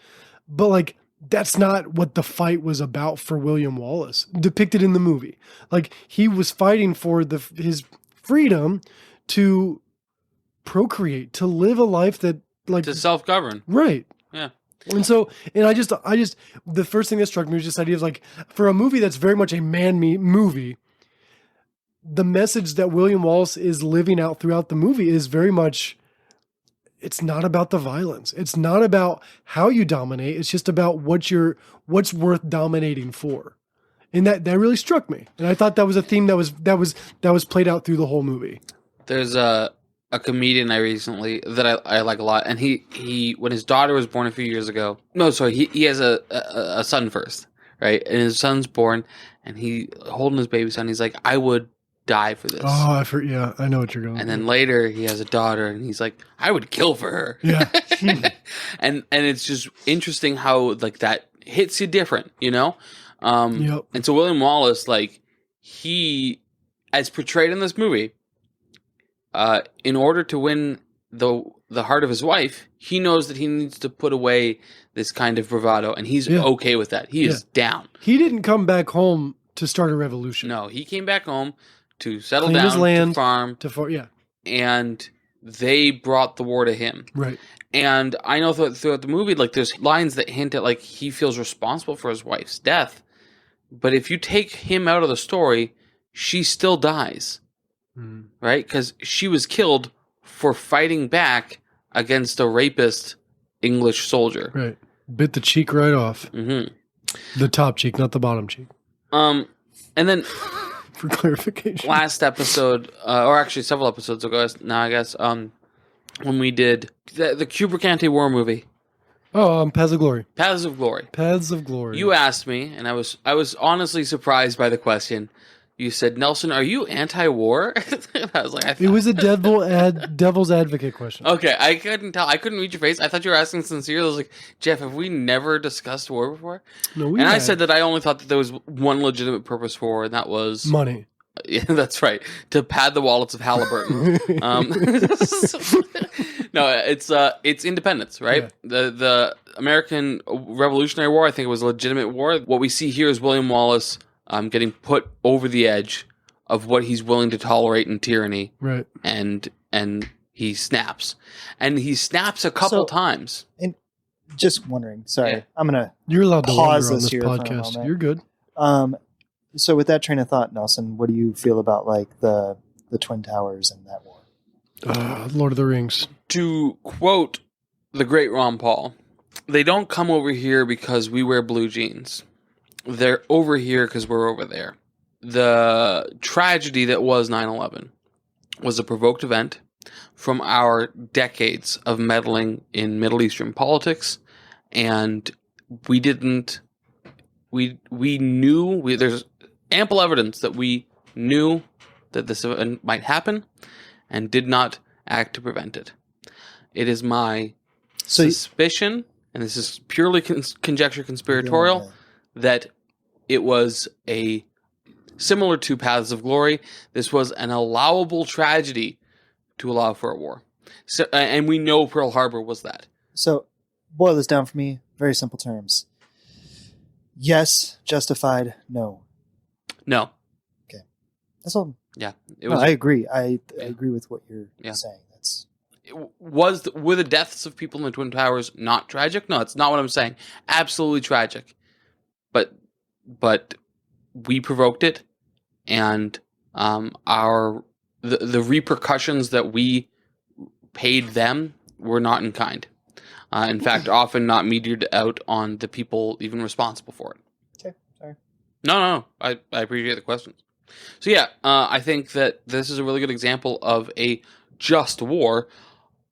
but like that's not what the fight was about for William Wallace, depicted in the movie. Like he was fighting for his freedom to procreate, to live a life that like to self-govern. Right. Yeah. And so, and I just, the first thing that struck me was this idea of like, for a movie that's very much a movie, the message that William Wallace is living out throughout the movie is very much, it's not about the violence. It's not about how you dominate. It's just about what's worth dominating for. And that really struck me. And I thought that was a theme that was played out through the whole movie. There's a comedian I recently that I like a lot, and he when his daughter was born a few years ago. No, sorry, he has a son first, right? And his son's born, and he holding his baby son. He's like, I would die for this. Oh, I've heard. Yeah, I know what you're going. And then later he has a daughter, and he's like, I would kill for her. Yeah. and it's just interesting how like that hits you different, you know. Yep. And so William Wallace, like he, as portrayed in this movie, in order to win the heart of his wife, he knows that he needs to put away this kind of bravado, and he's okay with that. He is down. He didn't come back home to start a revolution. No, he came back home to settle Claim down, his land, to farm, and they brought the war to him. Right. And I know throughout the movie, like there's lines that hint at like he feels responsible for his wife's death, but if you take him out of the story, she still dies. Right? Because she was killed for fighting back against a rapist English soldier. Right. Bit the cheek right off. Mm-hmm. The top cheek, not the bottom cheek. And then for clarification, last episode, or actually several episodes ago now, I guess, when we did the Kubrick anti-war movie. Oh, Paths of Glory. Paths of Glory. Paths of Glory. You asked me, and I was honestly surprised by the question. You said, Nelson, are you anti-war? I was like, it was a devil's advocate question. Okay, I couldn't tell. I couldn't read your face. I thought you were asking sincerely. I was like, Jeff, have we never discussed war before? No, I said that I only thought that there was one legitimate purpose for war, and that was money. Yeah, that's right. To pad the wallets of Halliburton. No, it's independence, right? Yeah. The American Revolutionary War, I think it was a legitimate war. What we see here is William Wallace getting put over the edge of what he's willing to tolerate in tyranny. Right. And he snaps. And he snaps a couple times. And just wondering, sorry, I'm going to You're allowed to pause on this this podcast. You're good. So with that train of thought, Nelson, what do you feel about like the Twin Towers and that war? Lord of the Rings. To quote the great Ron Paul, they don't come over here because we wear blue jeans. They're over here because we're over there. The tragedy that was 9/11 was a provoked event from our decades of meddling in Middle Eastern politics, and we knew there's ample evidence that we knew that this event might happen and did not act to prevent it. It is my suspicion, and this is purely conjecture conspiratorial, that it was similar to Paths of Glory. This was an allowable tragedy to allow for a war. So, and we know Pearl Harbor was that. So, boil this down for me, very simple terms. Yes, justified, no. No. Okay. That's all. Yeah. I agree. I agree with what you're saying. Were the deaths of people in the Twin Towers not tragic? No, it's not what I'm saying. Absolutely tragic. But we provoked it, and the repercussions that we paid them were not in kind. In fact, often not metered out on the people even responsible for it. Okay, sorry. No. I appreciate the questions. So yeah, I think that this is a really good example of a just war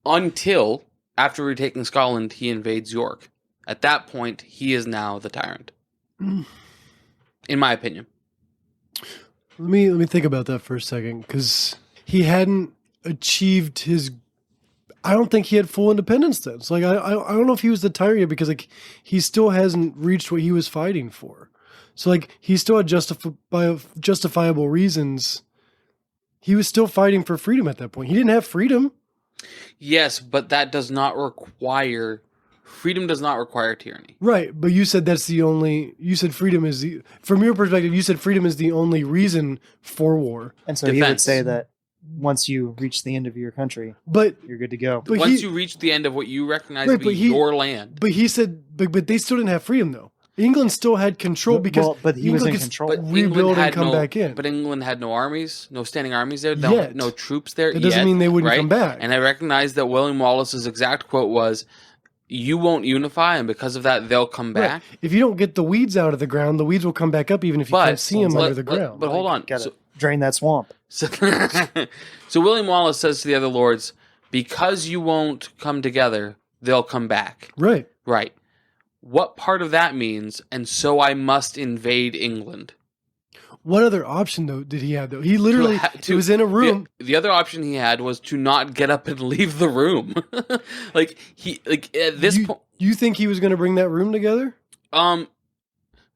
until after retaking Scotland, he invades York. At that point, he is now the tyrant. In my opinion. Let me think about that for a second, because he hadn't achieved his. I don't think he had full independence then. So like I don't know if he was the tyrant yet, because like he still hasn't reached what he was fighting for. So like he still had justifiable reasons. He was still fighting for freedom at that point. He didn't have freedom. Yes, but that does not require. Freedom does not require tyranny. Right, but you said you said freedom is from your perspective, you said freedom is the only reason for war. And so he would say that once you reach the end of your country, But you're good to go. but Once he, you reach the end of what you recognize Right, to but be he- your land. but he said, but they still didn't have freedom though. England still had control because Well, but he was in England could control. But rebuild England and had come no, back in. But England had no armies, no standing armies there, Yet. no troops there. That doesn't yet, mean they wouldn't right? come back. And I recognize that William Wallace's exact quote was, "You won't unify, and because of that, they'll come Right. back." If you don't get the weeds out of the ground, the weeds will come back up even if you But can't see them under the ground. But hold on. Gotta So, drain that swamp. so William Wallace says to the other lords, "Because you won't come together, they'll come back." Right. Right. What part of that means? And so I must invade England. What other option though did he have though? He literally he was in a room. The other option he had was to not get up and leave the room. At this point, You think he was going to bring that room together?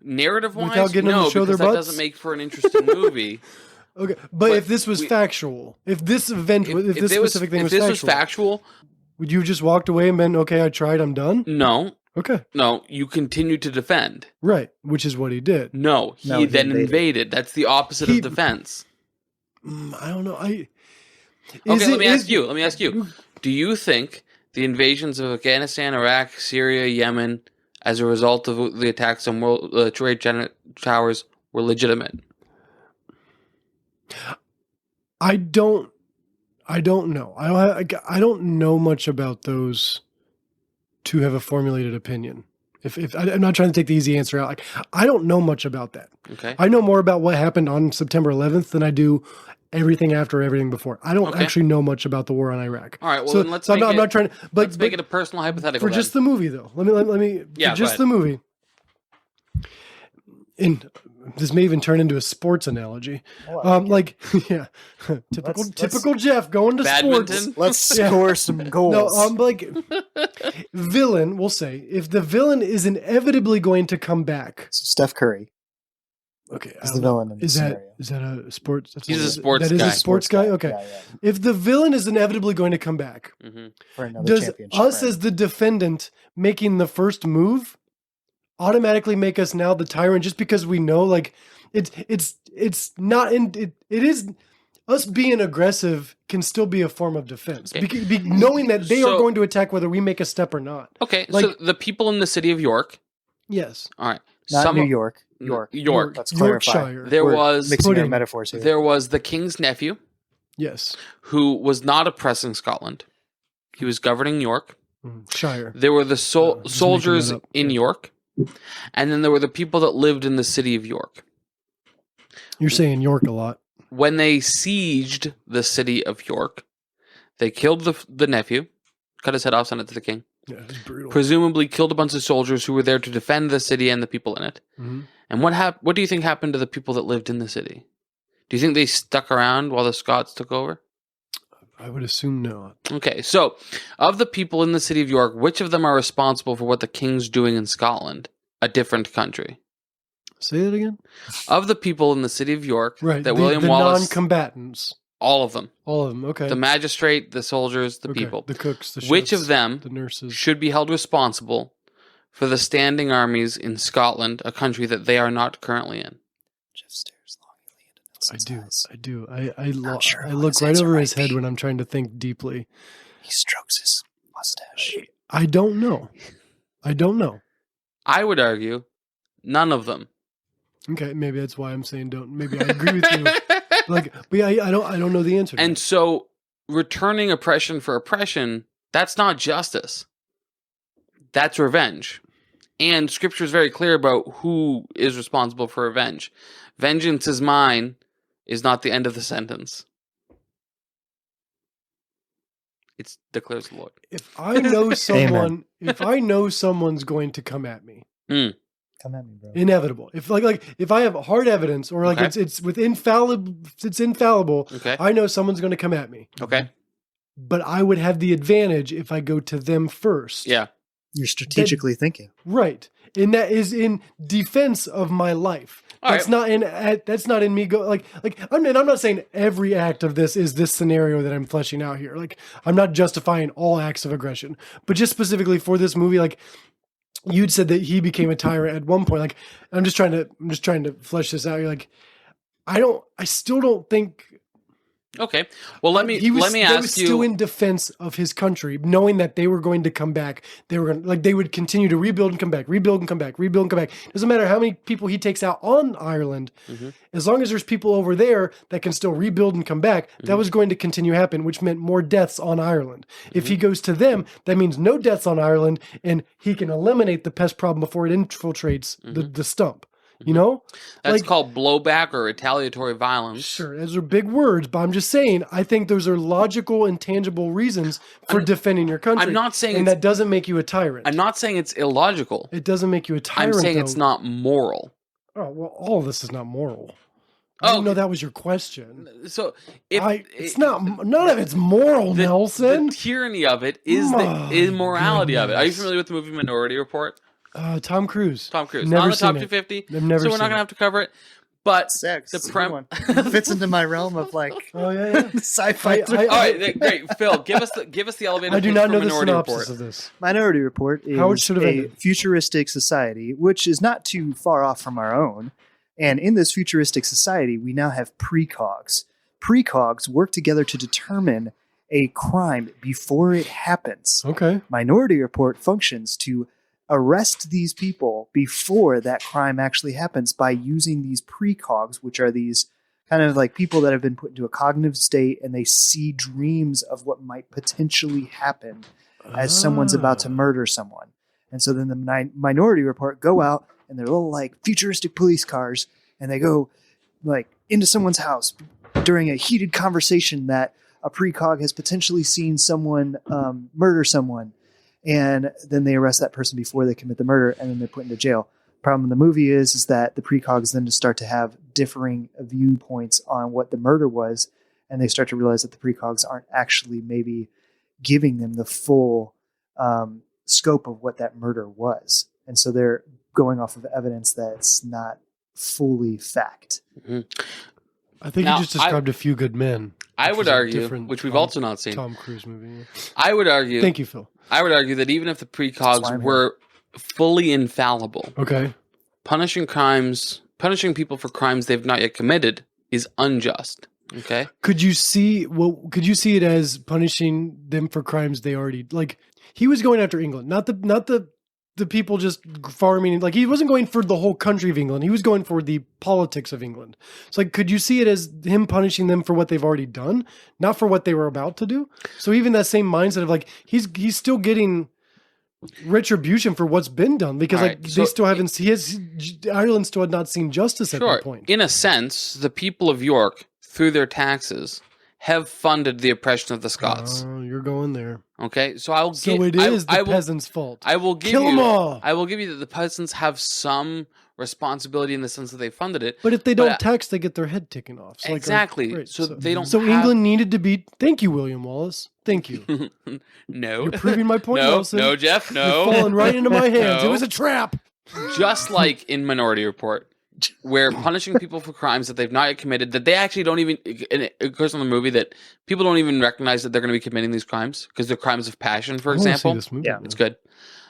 narrative wise, Without getting them to no, show their because that butts? doesn't make for an interesting movie. Okay, but But if this was factual, if this event, if this specific thing was factual, would you have just walked away and been okay? I tried. I'm done. no, Okay, you continue to defend. right, which is what he did. No, No, he he then invaded. invaded. That's the opposite He- of defense. I don't know. Okay, let me ask you. Do you think the invasions of Afghanistan, Iraq, Syria, Yemen, as a result of the attacks on World Trade Towers, were legitimate? I don't know. I don't know much about those to have a formulated opinion. If I'm not trying to take the easy answer out, like I don't know much about that. Okay. I know more about what happened on September 11th than I do everything after, everything before. I don't Okay. actually know much about the war on Iraq. All right. Well, so, then let's so make I'm not trying to. But let's make it a personal hypothetical. for just the movie though. Let me Yeah, for go just ahead. the movie. And this may even turn into a sports analogy. Yeah, typical Jeff going to sports. Badminton? Let's score some goals. No, villain. We'll say if the villain is inevitably going to come back. So Steph Curry Okay, is the villain in this scenario. Is that a sports? He's a sports That is guy. a sports guy. Okay, Yeah. if the villain is inevitably going to come back, For another does championship. us run. as the defendant making the first move automatically make us now the tyrant just because we know like it's not in it is us being aggressive can still be a form of defense knowing that they are So- going to attack whether we make a step or not. Okay. Like- So the people in the city of York. Yes, All right. Not New of- York. York. York. Let's clarify. Yorkshire. There We're was mixing our Pudding. metaphors here. there was the king's nephew Yes, who was not oppressing Scotland. He was governing York. Shire. There were the just making soldiers that up. in York, and then there were the people that lived in the city of York. You're saying York a lot. When they sieged the city of York, they killed the nephew, cut his head off, sent it to the king. Yeah, it's brutal. Presumably killed a bunch of soldiers who were there to defend the city and the people in it. Mhm. And what do you think happened to the people that lived in the city? Do you think they stuck around while the Scots took over? I would assume not. Okay, so of the people in the city of York, which of them are responsible for what the king's doing in Scotland, a different country? Say that again. Of the people in the city of York, Right, that the William Wallace, non-combatants, all of them, all of them. Okay, the magistrate, the soldiers, the Okay, people, the cooks, the which chefs, of them the nurses. should be held responsible for the standing armies in Scotland, a country that they are not currently in? Jeff stares longingly into I Nelson's do. eyes. I how look his right answer over might his head be. when I'm trying to think deeply. He strokes his mustache. I don't know. I would argue none of them. Okay, maybe that's why I'm saying don't. Maybe I agree with you. But yeah, I don't know the answer. To And that. so returning oppression for oppression, that's not justice. That's revenge. And scripture is very clear about who is responsible for revenge. Vengeance is mine is not the end of the sentence. It declares the Lord. If I know someone, if I know someone's going to come at me, Come at me, bro. inevitable. If if I have hard evidence or Okay. it's infallible. Okay. I know someone's going to come at me. Okay. But I would have the advantage if I go to them first. Yeah. You're strategically thinking. Right. And that is in defense of my life. All That's not in me go I'm not saying every act of this is this scenario that I'm fleshing out here. Like I'm not justifying all acts of aggression, but just specifically for this movie, like you'd said that he became a tyrant at one point. Like I'm just trying to flesh this out. You're like, I still don't think Okay. Well, let me He was ask still you. in defense of his country, knowing that they were going to come back. They were going they would continue to rebuild and come back, rebuild and come back, rebuild and come back. Doesn't matter how many people he takes out on Ireland, as long as there's people over there that can still rebuild and come back, that was going to continue to happen, which meant more deaths on Ireland. If he goes to them, that means no deaths on Ireland, and he can eliminate the pest problem before it infiltrates the stump. You know? That's called blowback or retaliatory violence. Sure, those are big words, but I'm just saying, I think those are logical and tangible reasons for defending your country. I'm not saying and that doesn't make you a tyrant. I'm not saying it's illogical. It doesn't make you a tyrant. I'm saying though. it's not moral. Oh, well, all of this is not moral. I didn't know that was your question. So if it's not, none of it's moral, Nelson. The tyranny of it is the immorality of it. Are you familiar with the movie Minority Report? Tom Cruise. Tom Cruise. Never Not on the top seen it. 250. I've never so we're seen not going to have to cover it. But Sex. the It's a good one. Fits into my realm of like sci-fi. All right, great. Phil, give us the elevator. I do pitch not for know the Minority synopsis Report. of this. Minority Report is How it should have a ended. futuristic society, which is not too far off from our own. And in this futuristic society, we now have precogs. Precogs work together to determine a crime before it happens. Okay. Minority Report functions to arrest these people before that crime actually happens by using these precogs, which are these kind of like people that have been put into a cognitive state and they see dreams of what might potentially happen as someone's about to murder someone. And so then the Minority Report go out in their little like futuristic police cars and they go like into someone's house during a heated conversation that a precog has potentially seen someone murder someone. And then they arrest that person before they commit the murder and then they're put into jail. Problem in the movie is that the precogs then just start to have differing viewpoints on what the murder was. And they start to realize that the precogs aren't actually maybe giving them the full scope of what that murder was. And so they're going off of evidence that's not fully fact. I think Now, you just described A Few Good Men. I which would is a argue, different which we've Tom- also not seen. Tom Cruise movie. I would argue. Thank you, Phil. I would argue that even if the That's why precogs I'm were fully infallible, Okay. punishing people for crimes they've not yet committed is unjust. Okay. Could you see it as punishing them for crimes they already like? He was going after England, not the people just farming. Like he wasn't going for the whole country of England. He was going for the politics of England. It's like, could you see it as him punishing them for what they've already done, not for what they were about to do? So even that same mindset of like he's still getting retribution for what's been done because All like right, they so- still haven't. Ireland still had not seen justice at Sure. that point. In a sense, the people of York, through their taxes, have funded the oppression of the Scots. Oh, you're going there. Okay, so I'll So give. it is the I will, peasants' fault. I will give Kill you. 'em all. I will give you that the peasants have some responsibility in the sense that they funded it. But if they don't But- tax, they get their head taken off. So Exactly. right, So they don't So have- England needed to be. Thank you, William Wallace. Thank you. No, You're proving my point, no, Nelson. no, Jeff, no. You're falling right into my hands. No. It was a trap. Just like in Minority Report, where punishing people for crimes that they've not yet committed, that they actually don't even, and it occurs in the movie that people don't even recognize that they're going to be committing these crimes because they're crimes of passion, for I wanna see example. this movie Yeah. now. It's good.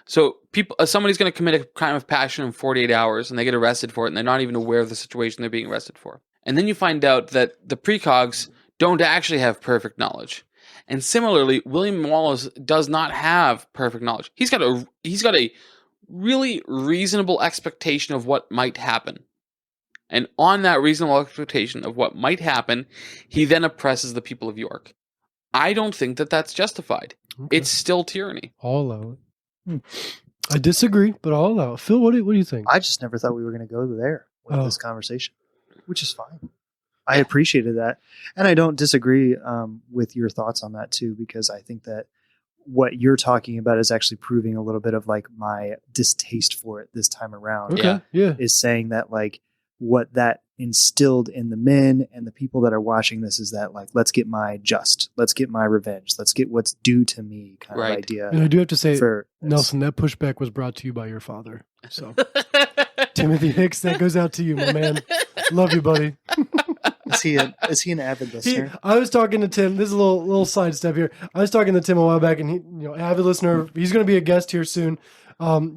So somebody's going to commit a crime of passion in 48 hours and they get arrested for it and they're not even aware of the situation they're being arrested for. And then you find out that the precogs don't actually have perfect knowledge. And similarly, William Wallace does not have perfect knowledge. He's got a really reasonable expectation of what might happen. And on that reasonable expectation of what might happen, he then oppresses the people of York. I don't think that that's justified. Okay. It's still tyranny. I'll allow it. I disagree, but I'll allow it. Phil, what do you think? I just never thought we were going to go there with Oh. this conversation, which is fine. I appreciated that. And I don't disagree with your thoughts on that too, because I think that what you're talking about is actually proving a little bit of like my distaste for it this time around. Okay. Yeah. Is saying that like what that instilled in the men and the people that are watching this is that like, let's get my revenge. Let's get what's due to me kind Right. of idea. And I do have to say, for Nelson, that pushback was brought to you by your father. So, Timothy Hicks, that goes out to you, my man. Love you, buddy. Is he an avid listener? I was talking to Tim. This is a little sidestep here. I was talking to Tim a while back, and he, avid listener. He's going to be a guest here soon.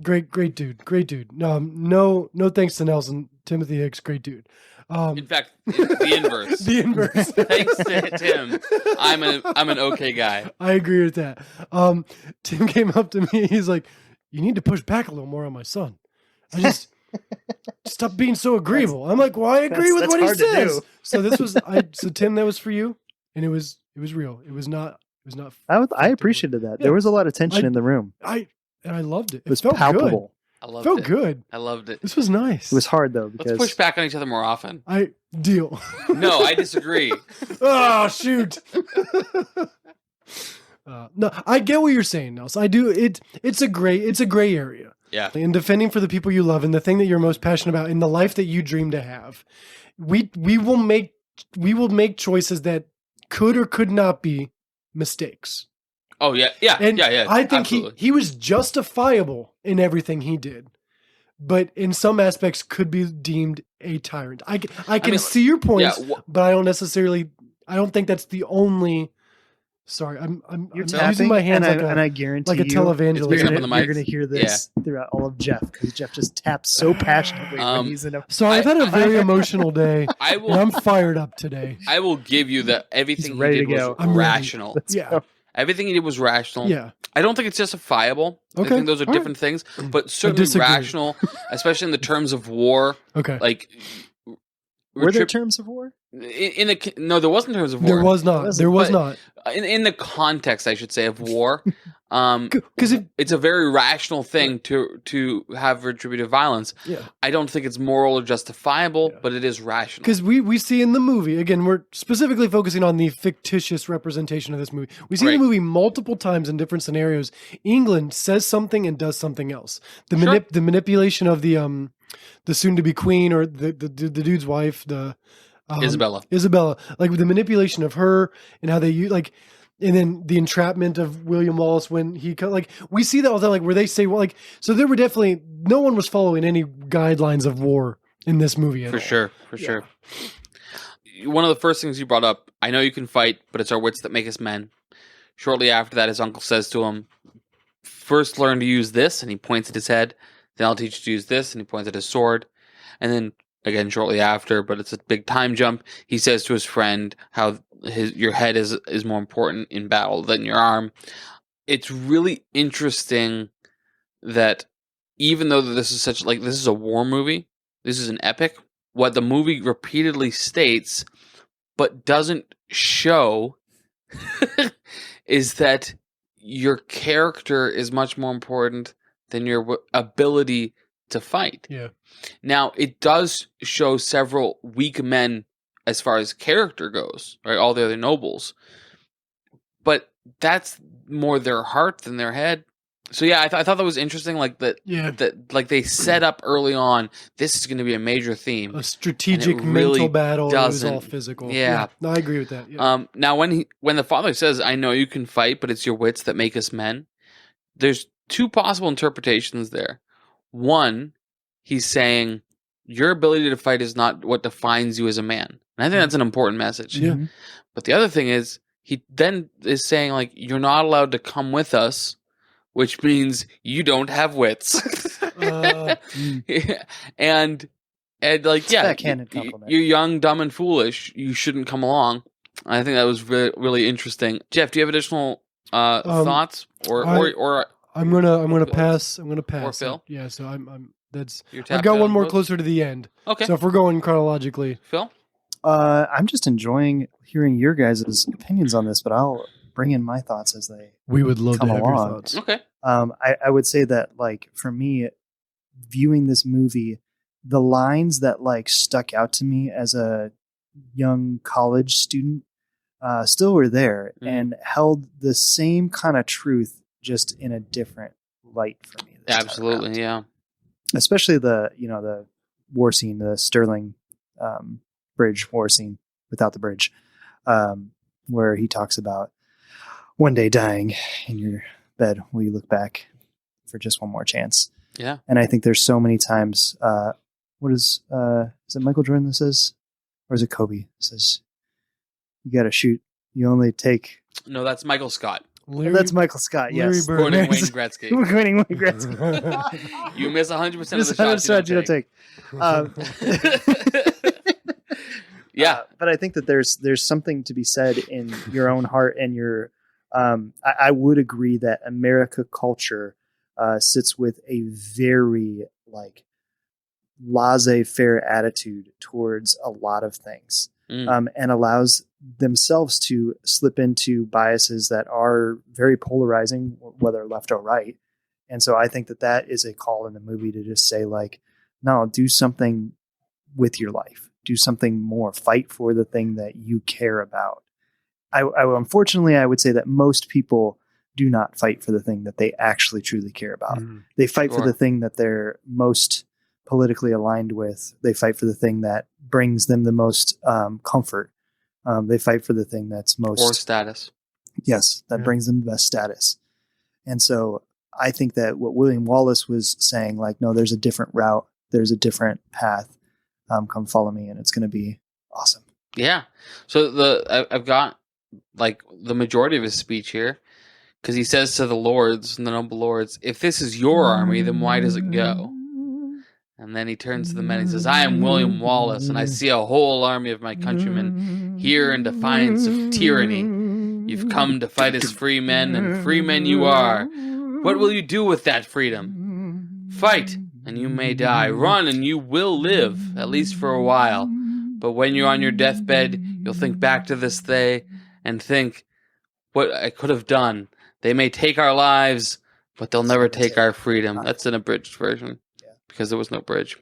Great dude. No thanks to Nelson. Timothy Hicks, great dude. In fact, it's the inverse. The inverse. Thanks to Tim, I'm an okay guy. I agree with that. Tim came up to me. He's like, "You need to push back a little more on my son. I just stop being so agreeable." I'm like, "Well, I agree with what he says." So this was so Tim, that was for you, and it was real. It was not. I appreciated that. There was a lot of tension in the room. I loved it. It was felt palpable. I loved Felt it. good. I loved it. This was nice. It was hard though because Let's push back on each other more often. Deal. No, I disagree. Oh shoot. No, I get what you're saying, Nelson. I do. It's a gray area. Yeah. In defending for the people you love and the thing that you're most passionate about in the life that you dream to have, we will make choices that could or could not be mistakes. Oh yeah. And yeah. I think absolutely. he was justifiable in everything he did, but in some aspects could be deemed a tyrant. I can see your points, but I don't think that's the only. Sorry, I'm using my hands and I guarantee like a televangelist. Picking up on the you're mics. going to hear this throughout all of Jeff because Jeff just taps so passionately when he's in a. Sorry, I've had a very emotional day. And I'm fired up today. I will give you that everything He's ready he did to was go. rational. Yeah. Everything he did was rational. Yeah. I don't think it's justifiable. Okay. I think those are All different things, but certainly disagree. rational, especially in the terms of war. Okay. Like, Were there terms of war? No, there wasn't terms of war. There was not. There was not. In the context, I should say, of war, Because it's a very rational thing to have retributive violence. Yeah. I don't think it's moral or justifiable, but it is rational. Because we see in the movie, again, we're specifically focusing on the fictitious representation of this movie. We see in the movie multiple times in different scenarios. England says something and does something else. The manipulation of the soon-to-be queen or the dude's wife, Isabella, like the manipulation of her and how they use and then the entrapment of William Wallace when he we see that all the time, like where they say, well, so there were definitely no one was following any guidelines of war in this movie for sure. One of the first things you brought up, I know you can fight, but it's our wits that make us men. Shortly after that, his uncle says to him, "First learn to use this," and he points at his head. "Then I'll teach you to use this," and he points at his sword. And then again, shortly after, but it's a big time jump, he says to his friend how your head is more important in battle than your arm. It's really interesting that even though this is this is a war movie, this is an epic, what the movie repeatedly states but doesn't show is that your character is much more important than your ability to fight. Yeah. Now, it does show several weak men as far as character goes, right? All the other nobles. But that's more their heart than their head. So yeah, I thought that was interesting, that they set up early on, this is going to be a major theme. A strategic really mental battle. It was all doesn't. physical. Yeah. No, I agree with that. Yeah. Now, when the father says, "I know you can fight, but it's your wits that make us men," there's two possible interpretations there. One, he's saying, your ability to fight is not what defines you as a man. And I think that's an important message. Yeah. But the other thing is, he then is saying, you're not allowed to come with us, which means you don't have wits. And backhanded compliment. You're young, dumb, and foolish. You shouldn't come along. I think that was really, really interesting. Jeff, do you have additional thoughts or I'm gonna pass. I'm gonna pass. Or Phil? Yeah. So I've tapped got out one more both? closer to the end. Okay. So if we're going chronologically, Phil? I'm just enjoying hearing your guys' opinions on this, but I'll bring in my thoughts as they we would love come to have your along. thoughts. Okay. I would say that for me, viewing this movie, the lines that stuck out to me as a young college student still were there and held the same kind of truth, just in a different light for me. This time Absolutely, around. yeah. Especially the war scene, the Sterling Bridge war scene without the bridge, where he talks about one day dying in your bed. Will you look back for just one more chance? Yeah. And I think there's so many times. What is it Michael Jordan that says, or is it Kobe that says, you got to shoot. You only take. No, that's Michael Scott. That's Michael Scott. Larry Yes, Bird. Quoting Wayne Gretzky. Quoting Wayne Gretzky. You miss 100% of the Just shots you don't take. Yeah. But I think that there's something to be said in your own heart and your. I would agree that America culture sits with a very like laissez-faire attitude towards a lot of things, and allows themselves to slip into biases that are very polarizing, whether left or right. And so I think that is a call in the movie to just say like, no, do something with your life. Do something more. Fight for the thing that you care about. Unfortunately, I would say that most people do not fight for the thing that they actually truly care about. They fight for the thing that they're most politically aligned with. They fight for the thing that brings them the most comfort. They fight for the thing that's most... Or status. Yes, that brings them the best status. And so I think that what William Wallace was saying, like, no, there's a different route. There's a different path. Come follow me, and it's going to be awesome. Yeah. So I've got like the majority of his speech here, because he says to the lords and the noble lords, if this is your army, then why does it go? And then he turns to the men and says, I am William Wallace, and I see a whole army of my countrymen here in defiance of tyranny. You've come to fight as free men, and free men you are. What will you do with that freedom? Fight, and you may die. Run, and you will live, at least for a while. But when you're on your deathbed, you'll think back to this day and think, what I could have done. They may take our lives, but they'll never take our freedom. That's an abridged version, because there was no bridge.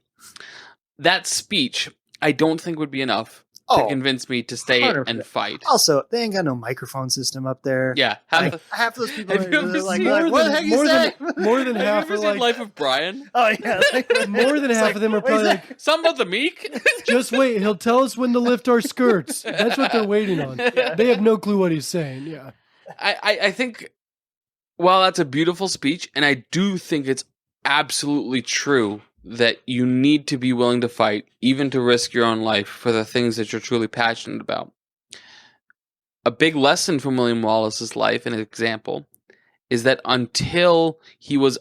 That speech, I don't think would be enough to convince me to stay 100%. and fight. Also, they ain't got no microphone system up there. Yeah. Half those people Have you ever are like, seen what the heck you say? More than Have half you are ever seen like... Life of Brian? Oh, yeah. More than half of them are probably like, Something about the meek? just wait, he'll tell us when to lift our skirts. That's what they're waiting on. They have no clue what he's saying. Yeah. I think, while that's a beautiful speech, and I do think it's absolutely true that you need to be willing to fight, even to risk your own life for the things that you're truly passionate about. A big lesson from William Wallace's life, an example, is that until he was,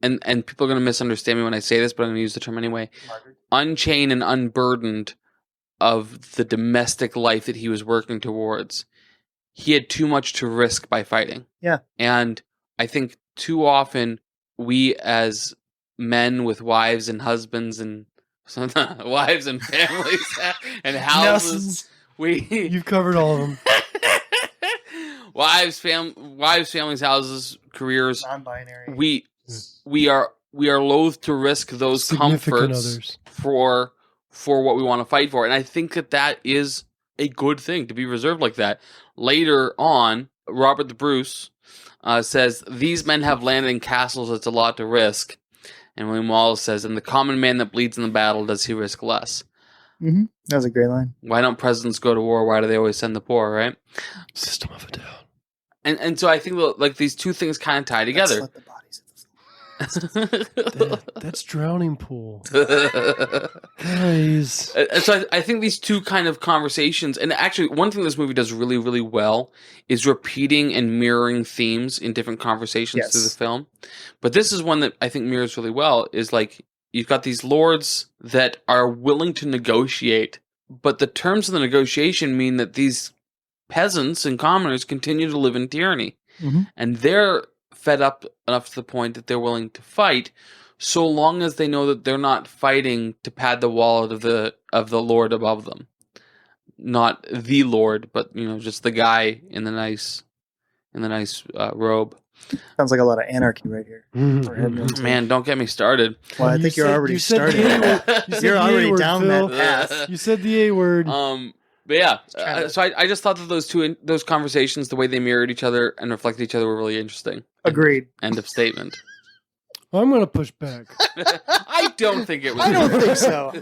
and people are going to misunderstand me when I say this, but I'm going to use the term anyway, unchained and unburdened of the domestic life that he was working towards, he had too much to risk by fighting. Yeah. And I think too often we as men with wives and husbands and wives and families and houses, You've covered all of them. wives, families, houses, careers. Non-binary. We are loath to risk those Significant comforts others. for what we want to fight for. And I think that is a good thing to be reserved like that. Later on, Robert the Bruce says, these men have landed in castles, it's a lot to risk. And William Wallace says, and the common man that bleeds in the battle, does he risk less? Mm-hmm. That was a great line. Why don't presidents go to war? Why do they always send the poor, right? System of a Down. And so I think like these two things kind of tie together. Let's let the bodies hit the floor. That's Drowning Pool. Guys. So I think these two kind of conversations, and actually one thing this movie does really, really well is repeating and mirroring themes in different conversations through the film. But this is one that I think mirrors really well, is like, you've got these lords that are willing to negotiate, but the terms of the negotiation mean that these peasants and commoners continue to live in tyranny. Mm-hmm. And they're fed up enough to the point that they're willing to fight, so long as they know that they're not fighting to pad the wallet of the lord above them. Not the lord, but just the guy in the nice robe. Sounds like a lot of anarchy right here. Mm-hmm. Man, don't get me started. Well, I think you're already started. You're already down that path. You said the A word. But yeah, so I just thought that those conversations, the way they mirrored each other and reflected each other, were really interesting. Agreed. End of statement. I'm going to push back. I don't think it was. I don't think so.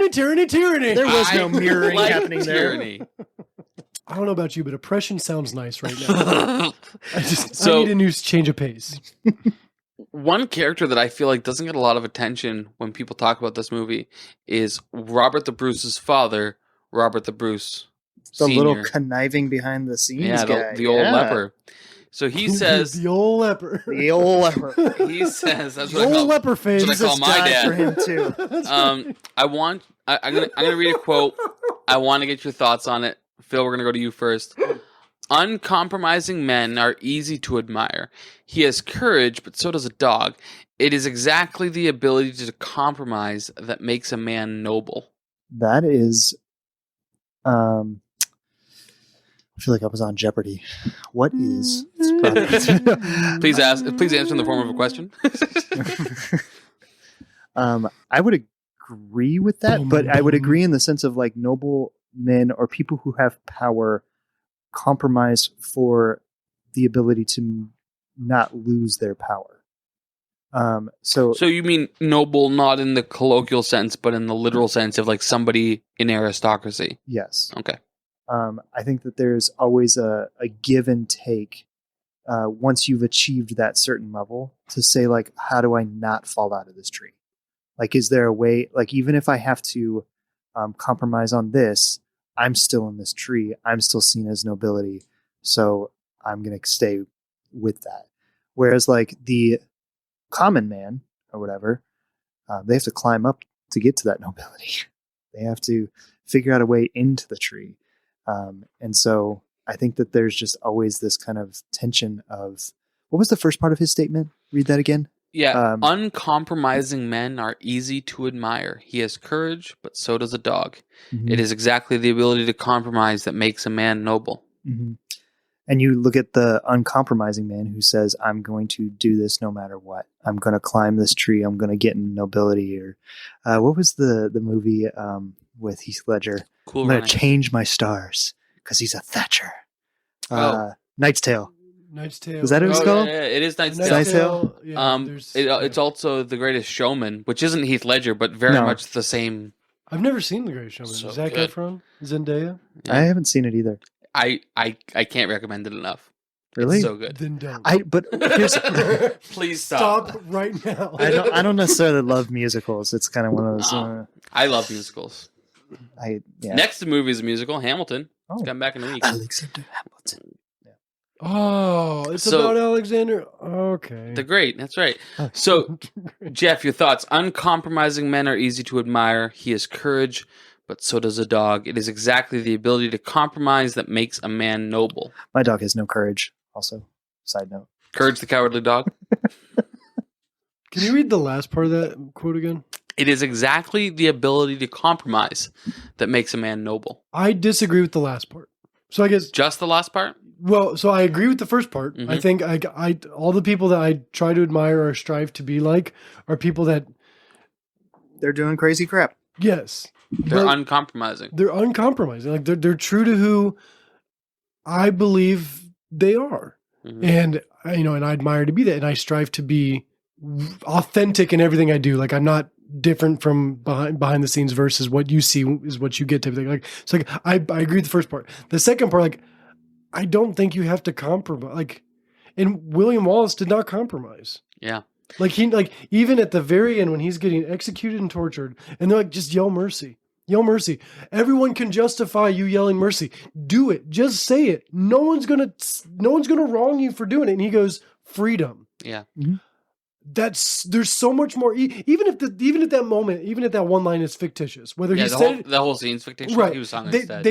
Tyranny. There was no mirroring happening tyranny. there. I don't know about you, but oppression sounds nice right now. I need a new change of pace. One character that I feel like doesn't get a lot of attention when people talk about this movie is Robert the Bruce's father, Robert the Bruce The little Senior. conniving behind the scenes Yeah, guy. the old leper. So he says, the old leper. The old leper. he says, that's The what I old call, leper face. that's what I call my Died for dad. him too. I'm gonna read a quote. I want to get your thoughts on it. Phil, we're gonna go to you first. Uncompromising men are easy to admire. He has courage, but so does a dog. It is exactly the ability to compromise that makes a man noble. That is, I feel like I was on Jeopardy. What is? Please answer in the form of a question. I would agree with that, but I would agree in the sense of like noble men or people who have power compromise for the ability to not lose their power. So you mean noble not in the colloquial sense, but in the literal sense of like somebody in aristocracy? yes. Okay. I think that there's always a give and take once you've achieved that certain level to say like, how do I not fall out of this tree? Like, is there a way, like, even if I have to compromise on this, I'm still in this tree. I'm still seen as nobility. So I'm going to stay with that. Whereas like the common man or whatever, they have to climb up to get to that nobility. They have to figure out a way into the tree. And so I think that there's just always this kind of tension of, what was the first part of his statement? Read that again. Yeah, uncompromising men are easy to admire. He has courage, but so does a dog. Mm-hmm. It is exactly the ability to compromise that makes a man noble. Mm-hmm. And you look at the uncompromising man who says, I'm going to do this no matter what. I'm going to climb this tree. I'm going to get in nobility. Or what was the movie with Heath Ledger? Cool I'm going Runnings. to change my stars because he's a Thatcher. Oh. Knight's Tale. Knight's Tale. Was that what it was called? Yeah, it is Knight's Knight's Tale. Tale? Yeah, It's also The Greatest Showman, which isn't Heath Ledger, but very No. much the same. I've never seen The Greatest Showman. So Zac good. Efron? Zendaya? Yeah. I haven't seen it either. I can't recommend it enough. Really? It's so good. Then don't. But here's, Please stop. Stop right now. I don't necessarily love musicals. It's kind of one of those. I love musicals. Yeah. Next to movie is a musical, Hamilton. It's Oh. come back in a week. Alexander Hamilton. Oh, it's So- about Alexander. Okay. The Great, that's right. So, Jeff, your thoughts. Uncompromising men are easy to admire. He has courage, but so does a dog. It is exactly the ability to compromise that makes a man noble. My dog has no courage. Also, side note. Courage the Cowardly Dog. Can you read the last part of that quote again? It is exactly the ability to compromise that makes a man noble. I disagree with the last part. So I guess, Just the last part? well, so I agree with the first part. Mhm. I think I all the people that I try to admire or strive to be like are people that, They're doing crazy crap. yes, They're but uncompromising. they're uncompromising. Like they're true to who I believe they are. Mhm. And and I admire to be that, and I strive to be authentic in everything I do. Like I'm not different from behind the scenes versus what you see is what you get to. Like so, like I agree with the first part. The second part, like I don't think you have to compromise. Like, and William Wallace did not compromise. Yeah. Like even at the very end when he's getting executed and tortured, and they're like, just yell mercy. Yell mercy. Everyone can justify you yelling mercy. Do it. Just say it. No one's gonna wrong you for doing it. And he goes, freedom. Yeah. There's so much more. Even at that moment, even at that one line is fictitious. Whether Yeah, he the said whole, it, the whole scene's fictitious. right? He was hung They instead.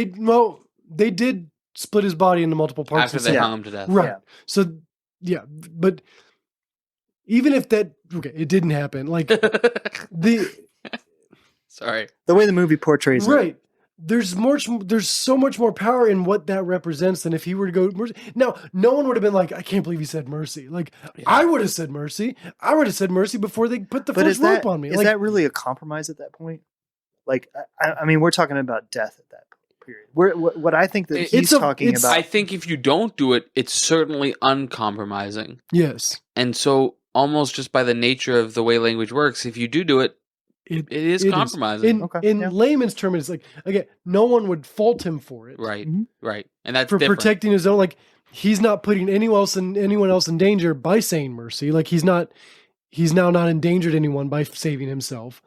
they did split his body into multiple parts. After and they stuff. hung him to death. Right. Yeah. So yeah, but even if that it didn't happen, like the Sorry. The way the movie portrays it. right. There's so much more power in what that represents than if he were to go mercy. Now, no one would have been like, I can't believe he said mercy. Like I would have said mercy. I would have said mercy before they put the But first rope on me. Is Like that really a compromise at that point? Like, I mean, we're talking about death at that period. What I think that he's talking about. I think if you don't do it, it's certainly uncompromising. yes. And so, almost just by the nature of the way language works, if you do it, it is compromising. In layman's terms, it's like, again, no one would fault him for it. Right, Mhm. right. And that's For different. protecting his own, like he's not putting anyone else in danger by saying mercy. Like he's now not endangered anyone by saving himself.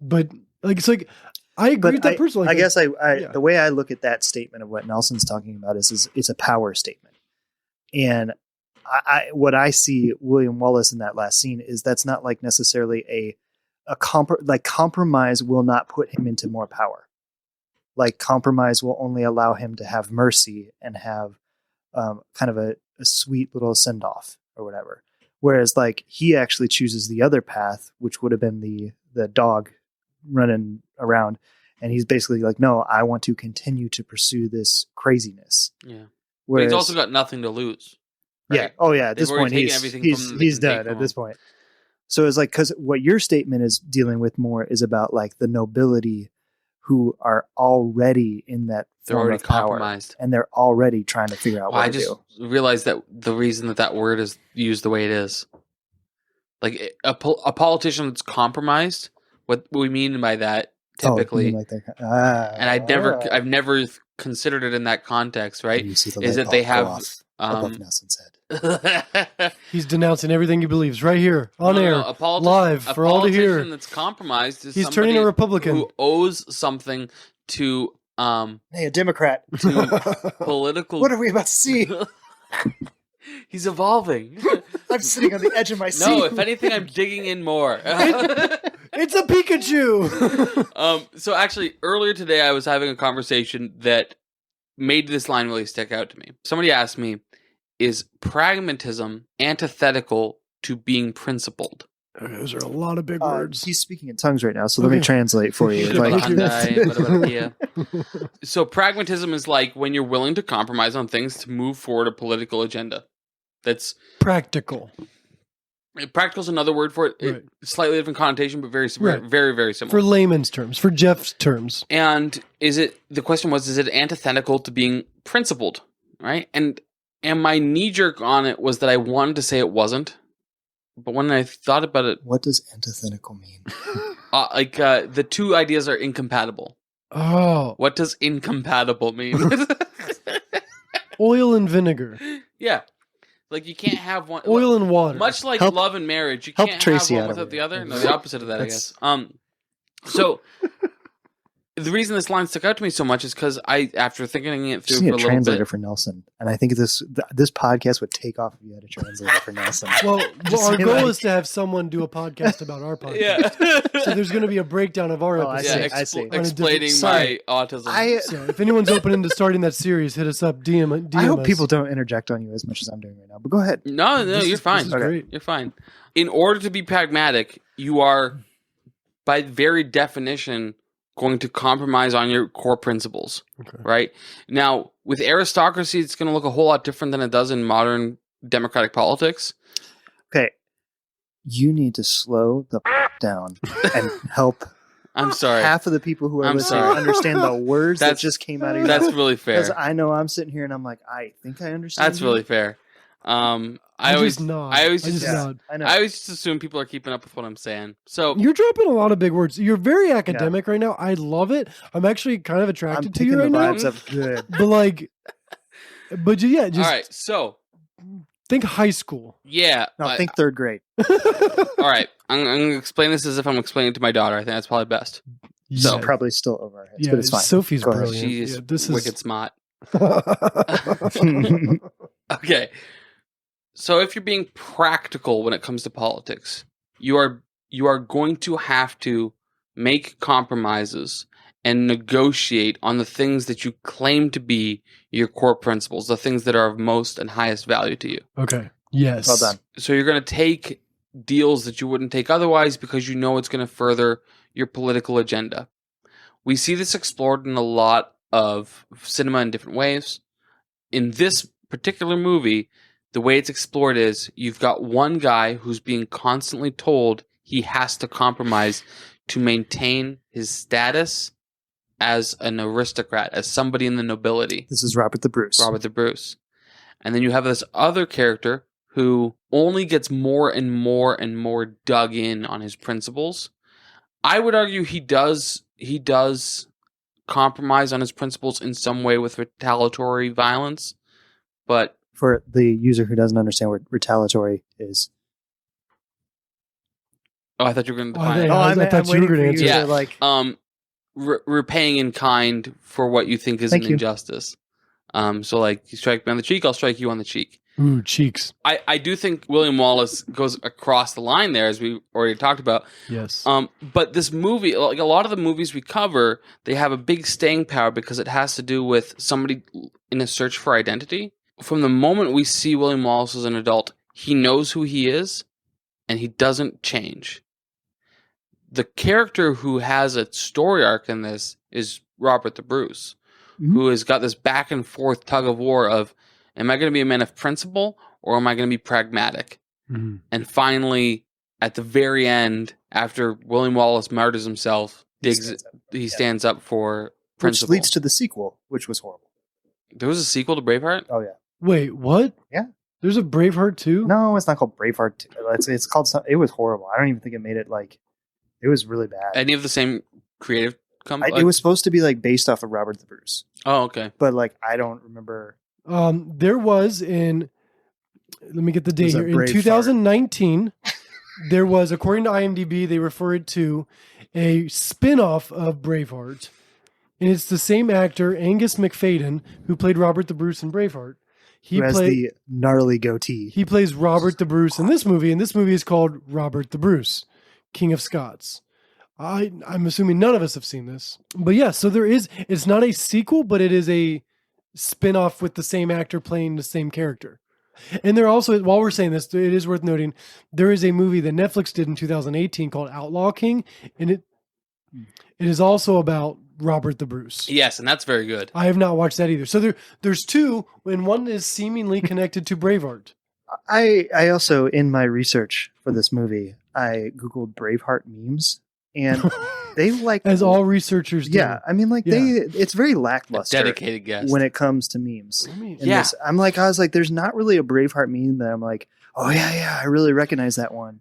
But like it's like I agree But with that personally. I guess yeah. the way I look at that statement of what Nelson's talking about is it's a power statement. And what I see William Wallace in that last scene is that's not like necessarily compromise will not put him into more power. Like compromise will only allow him to have mercy and have kind of a sweet little send off or whatever. Whereas like he actually chooses the other path, which would have been the dog running around. And he's basically like, no, I want to continue to pursue this craziness. Yeah. Whereas, but he's also got nothing to lose. Right? Yeah. Oh yeah. At They've this already point, taken everything from them he's they can done take at from this him. point. So it's like, because what your statement is dealing with more is about like the nobility who are already in that They're form already of power, compromised. and they're already trying to figure out Well, what I to just do. realized that the reason that word is used the way it is, like a politician that's compromised. What we mean by that typically, you mean like they're, and I've never considered it in that context. Right? You see the Is light that they bulb go have off above Nelson's head. He's denouncing everything he believes right here on air, live for all to hear. A politician that's compromised is He's turning a Republican who owes something to Hey, a Democrat. to political. What are we about to see? He's evolving. I'm sitting on the edge of my seat. No, if anything, I'm digging in more. It's a Pikachu. So actually, earlier today, I was having a conversation that made this line really stick out to me. Somebody asked me, "Is pragmatism antithetical to being principled?" Those are a lot of big words. He's speaking in tongues right now, so let me translate for you. So pragmatism is like when you're willing to compromise on things to move forward a political agenda. That's practical. Practical is another word for it. Right. Slightly different connotation, but very, Right. very, very similar. For layman's terms, for Jeff's terms. And the question was, is it antithetical to being principled? Right? And my knee jerk on it was that I wanted to say it wasn't. But when I thought about it, what does antithetical mean? The two ideas are incompatible. Oh. What does incompatible mean? Oil and vinegar. Yeah. Like you can't have one. Oil and water. Much like love and marriage, you can't Tracy have one without the other. No, the opposite of that, I guess. So the reason this line stuck out to me so much is because after thinking it through Just for need a a little translator bit, for Nelson, and I think this podcast would take off if you had a translator for Nelson. Well, Just our say, goal like- is to have someone do a podcast about our podcast. Yeah. So there's going to be a breakdown of our I episode. see. I see. Explaining my autism. So if anyone's open into starting that series, hit us up. DM I hope us. people don't interject on you as much as I'm doing right now. But go ahead. No, you're fine. This is great. You're fine. In order to be pragmatic, you are, by very definition, going to compromise on your core principles. Okay. Right? Now, with aristocracy, it's going to look a whole lot different than it does in modern democratic politics. Okay. You need to slow the down and help I'm sorry. half of the people who are I'm listening sorry. understand the words that just came out of your mouth. That's really fair. Because I know I'm sitting here and I'm like, I think I understand. That's really fair. I always nod. I always I just just nod. I know. I always just assume people are keeping up with what I'm saying. So You're dropping a lot of big words. You're very academic right now. I love it. I'm actually kind of I'm attracted to picking you the right now. vibes up good. But yeah, just all right, so think high school. yeah. No, think third grade. all right. I'm gonna explain this as if I'm explaining it to my daughter. I think that's probably best. So Probably still over our heads, yeah, but it's fine. Sophie's Go ahead. brilliant. She's Yeah, this wicked is smart. Okay. So if you're being practical when it comes to politics, you are going to have to make compromises and negotiate on the things that you claim to be your core principles, the things that are of most and highest value to you. okay. Yes. Well done. So you're going to take deals that you wouldn't take otherwise because you know it's going to further your political agenda. We see this explored in a lot of cinema in different ways. In this particular movie, the way it's explored is you've got one guy who's being constantly told he has to compromise to maintain his status as an aristocrat, as somebody in the nobility. This is Robert the Bruce. Robert the Bruce. And then you have this other character who only gets more and more and more dug in on his principles. I would argue he does compromise on his principles in some way with retaliatory violence, but For the user who doesn't understand what retaliatory is. I thought you were going to Oh, define it. I thought you were waiting gonna for answer you that. to, like, repaying in kind for what you think is Thank an you. injustice. So like, you strike me on the cheek, I'll strike you on the cheek. Ooh, cheeks. I do think William Wallace goes across the line there, as we already talked about. Yes. But this movie, like a lot of the movies we cover, they have a big staying power because it has to do with somebody in a search for identity. From the moment we see William Wallace as an adult, he knows who he is, and he doesn't change. The character who has a story arc in this is Robert the Bruce, who has got this back and forth tug of war of, am I going to be a man of principle or am I going to be pragmatic? Mhm. And finally, at the very end, after William Wallace martyrs himself, he stands up for principle. Which leads to the sequel, which was horrible. There was a sequel to Braveheart? Oh, yeah. Wait, what? Yeah. There's a Braveheart too? No, it's not called Braveheart 2. It's called it was horrible. I don't even think it made it it was really bad. Any of the same creative company? It was supposed to be based off of Robert the Bruce. Oh, okay. But I don't remember. There was let me get the date Was here. a In Braveheart. 2019, there was, according to IMDb, they refer it to a spin-off of Braveheart. And it's the same actor, Angus McFadden, who played Robert the Bruce in Braveheart. Who has the gnarly goatee. He plays Robert the Bruce in this movie, and this movie is called Robert the Bruce, King of Scots. I'm assuming none of us have seen this. But yeah, so it's not a sequel, but it is a spin-off with the same actor playing the same character. And there also, while we're saying this, it is worth noting, there is a movie that Netflix did in 2018 called Outlaw King, and it is also about Robert the Bruce. Yes, and that's very good. I have not watched that either. So there's two, and one is seemingly connected to Braveheart. I also, in my research for this movie, I Googled Braveheart memes, and they As all researchers do. Yeah, I mean, it's very lackluster. Dedicated guest. When it comes to memes. mean, And yeah. I was like, there's not really a Braveheart meme that I'm like, oh yeah, I really recognize that one.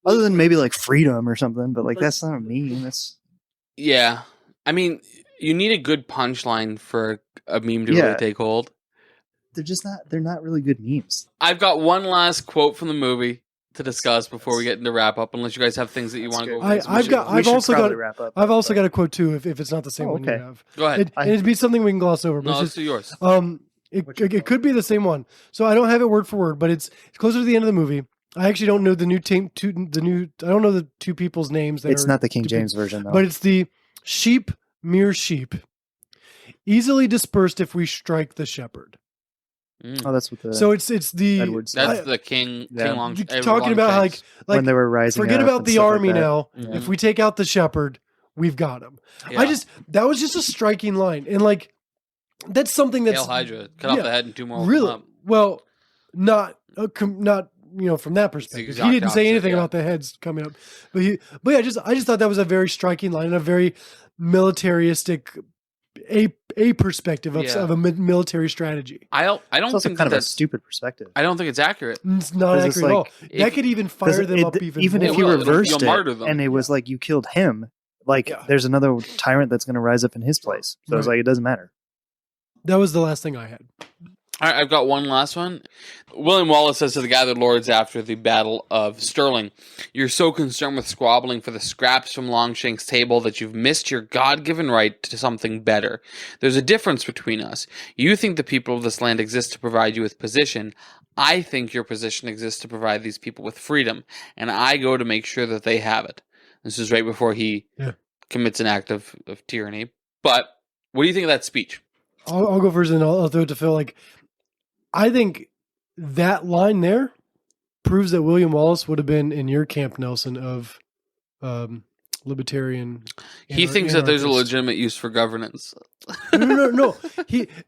Other than maybe freedom or something, but that's not a meme. That's Yeah. I mean, you need a good punchline for a meme to really take hold. they're not really good memes. I've got one last quote from the movie to discuss before we get into wrap up, unless you guys have things that you want to go over. I've also got wrap up. I've also got a quote too, if it's not the same one you okay. have. Go ahead. It'd be something we can gloss over. But No, it's let's do yours. It could be the same one. So I don't have it word for word, but it's closer to the end of the movie. I actually don't know the new team. I don't know the two people's names. It's not the King James version though. but it's the sheep, mere sheep, easily dispersed if we strike the shepherd. Oh, that's what the So it's the Edwards. That's the King Long. talking about like when they were rising. forget up about and the stuff like army that. now. Mhm. If we take out the shepherd, we've got him. Yeah. That was just a striking line, and that's something that's Hail Hydra. Cut off the head and two more will really come up. well, not from that perspective. exact He didn't say opposite, anything yeah. about the heads coming up, but I just thought that was a very striking line and a very militaristic a perspective of, Yeah. of a military strategy. I don't It's also think kind of a that's stupid perspective. I don't think it's accurate. It's not Because it's accurate at all. if- That could even fire them up even more. if you will. It'll- reversed you'll martyr it them. and it was you killed him, Yeah. there's another tyrant that's going to rise up in his place. So it's Right. it doesn't matter. That was the last thing I had. All right, I've got one last one. William Wallace says to the gathered lords after the Battle of Stirling, "You're so concerned with squabbling for the scraps from Longshank's table that you've missed your God-given right to something better. There's a difference between us. You think the people of this land exist to provide you with position. I think your position exists to provide these people with freedom, and I go to make sure that they have it." This is right before he commits an act of tyranny. But what do you think of that speech? I'll go first and I'll throw it to Phil. I think that line there proves that William Wallace would have been in your camp, Nelson, of libertarian. He thinks that there's a anarchist. legitimate use for governance. No.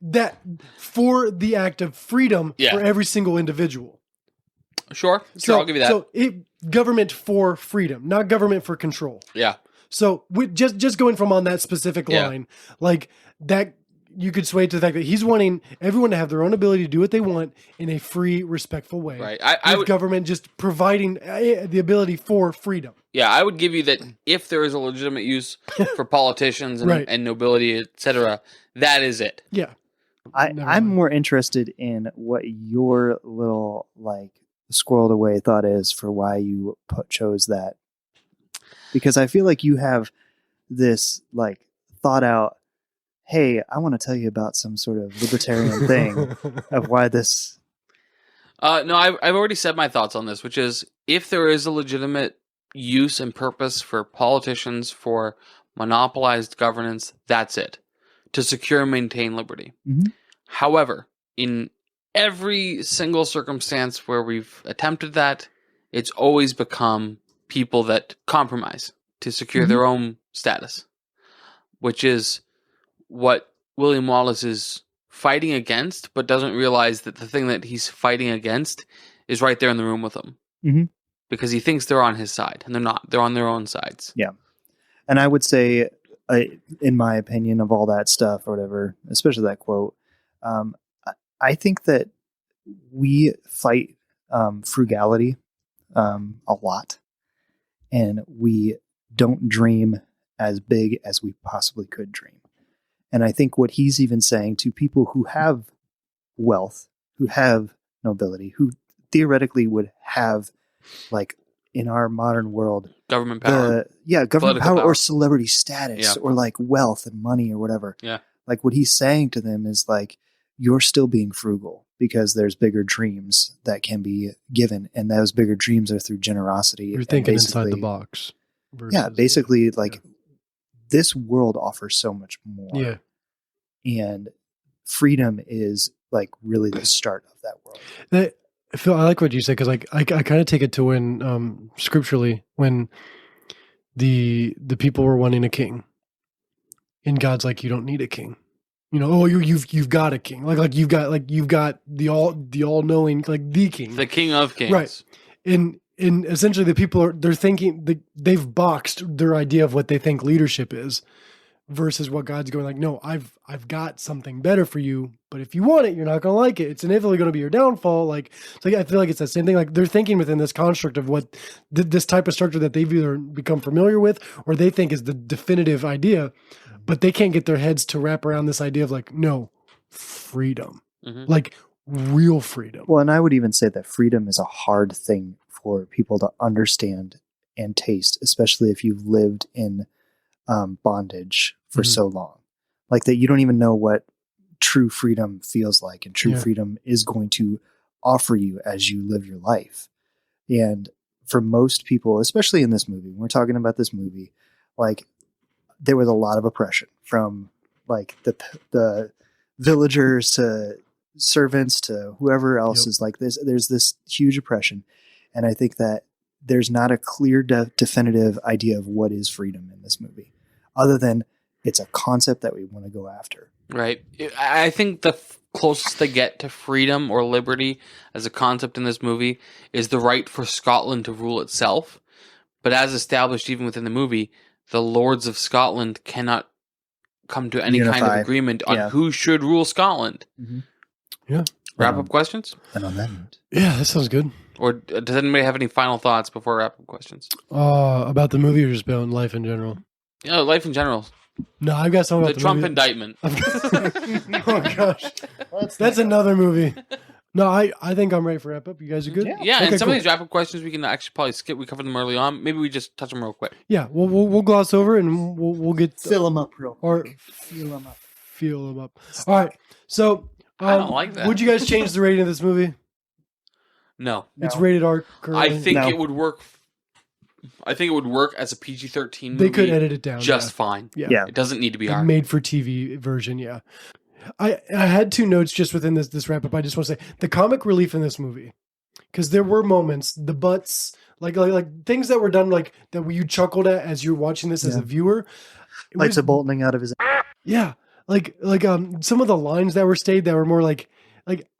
That for the act of freedom Yeah. for every single individual. Sure, I'll give you that. So government for freedom, not government for control. Yeah. So just going from on that specific Yeah. line, that you could sway to the fact that he's wanting everyone to have their own ability to do what they want in a free, respectful way. Right. I would, government just providing the ability for freedom. yeah, I would give you that if there is a legitimate use for politicians and, Right. and nobility, etc., that is it. Yeah. Never I'm mind. more interested in what your little squirreled away thought is for why you chose that, because I feel like you have this thought out, hey, I want to tell you about some sort of libertarian thing of why this. No, I've already said my thoughts on this, which is if there is a legitimate use and purpose for politicians for monopolized governance, that's it. To secure and maintain liberty. Mhm. However, in every single circumstance where we've attempted that, it's always become people that compromise to secure their own status, which is what William Wallace is fighting against, but doesn't realize that the thing that he's fighting against is right there in the room with him. Mhm. Because he thinks they're on his side, and they're not. They're on their own sides. Yeah. And I would say, in my opinion of all that stuff or whatever, especially that quote, I think that we fight frugality a lot, and we don't dream as big as we possibly could dream. And I think what he's even saying to people who have wealth, who have nobility, who theoretically would have, like in our modern world, Government power. government Political power or power. celebrity status or like wealth and money or whatever. Yeah. Like what he's saying to them is like, you're still being frugal because there's bigger dreams that can be given. And those bigger dreams are through generosity. You're and thinking inside the basically- box. Yeah. versus- Basically like this world offers so much more. Yeah. And freedom is like really the start of that world. Phil, I like what you said because like I kind of take it to when scripturally when the people were wanting a king, and God's like, you don't need a king. You know, oh, you've got a king, like you've got the all knowing, like the king, The king of kings. right? And essentially the people they're thinking they've boxed their idea of what they think leadership is, versus what God's going like, no, I've got something better for you, but if you want it, you're not going to like it. It's inevitably going to be your downfall. Like, so I feel like it's that same thing. Like they're thinking within this construct of what this type of structure that they've either become familiar with or they think is the definitive idea, but they can't get their heads to wrap around this idea of like, no, freedom, like real freedom. Well, and I would even say that freedom is a hard thing for people to understand and taste, especially if you've lived in bondage for so long, like that you don't even know what true freedom feels like and true freedom is going to offer you as you live your life. And for most people, especially in this movie, when we're talking about this movie, like there was a lot of oppression from like the villagers to servants to whoever else is like this. There's this huge oppression. And I think that there's not a clear definitive idea of what is freedom in this movie, other than it's a concept that we want to go after. Right. I think the closest they get to freedom or liberty as a concept in this movie is the right for Scotland to rule itself. But as established even within the movie, the lords of Scotland cannot come to any kind of Unify. agreement on who should rule Scotland. Yeah. Wrap up questions? And on that note, Yeah, that sounds good. Or does anybody have any final thoughts before wrap up questions? About the movie or just about life in general? Yeah, life in general. No, I've got something The about Trump movie. indictment. Oh gosh, that's another movie. No, I think I'm ready for wrap up. You guys are good. Yeah, Okay, and some cool. of these wrap up questions we can actually probably skip. We covered them early on. Maybe we just touch them real quick. Yeah, we'll gloss over and we'll get fill them up real or quick. Fill them up. feel them up. All right, so I don't like that. Would you guys change the rating of this movie? No. It's rated R currently. I think No. it would work. I think it would work as a PG-13 movie. They could edit it down. just fine. Yeah. It doesn't need to be A R. made for TV version. Yeah, I had two notes just within this wrap up. I just want to say the comic relief in this movie, because there were moments, the butts, like things that were done like that you chuckled at as you're watching this as a viewer. It Like was- the bolting out of his. Yeah, like some of the lines that were stayed that were more like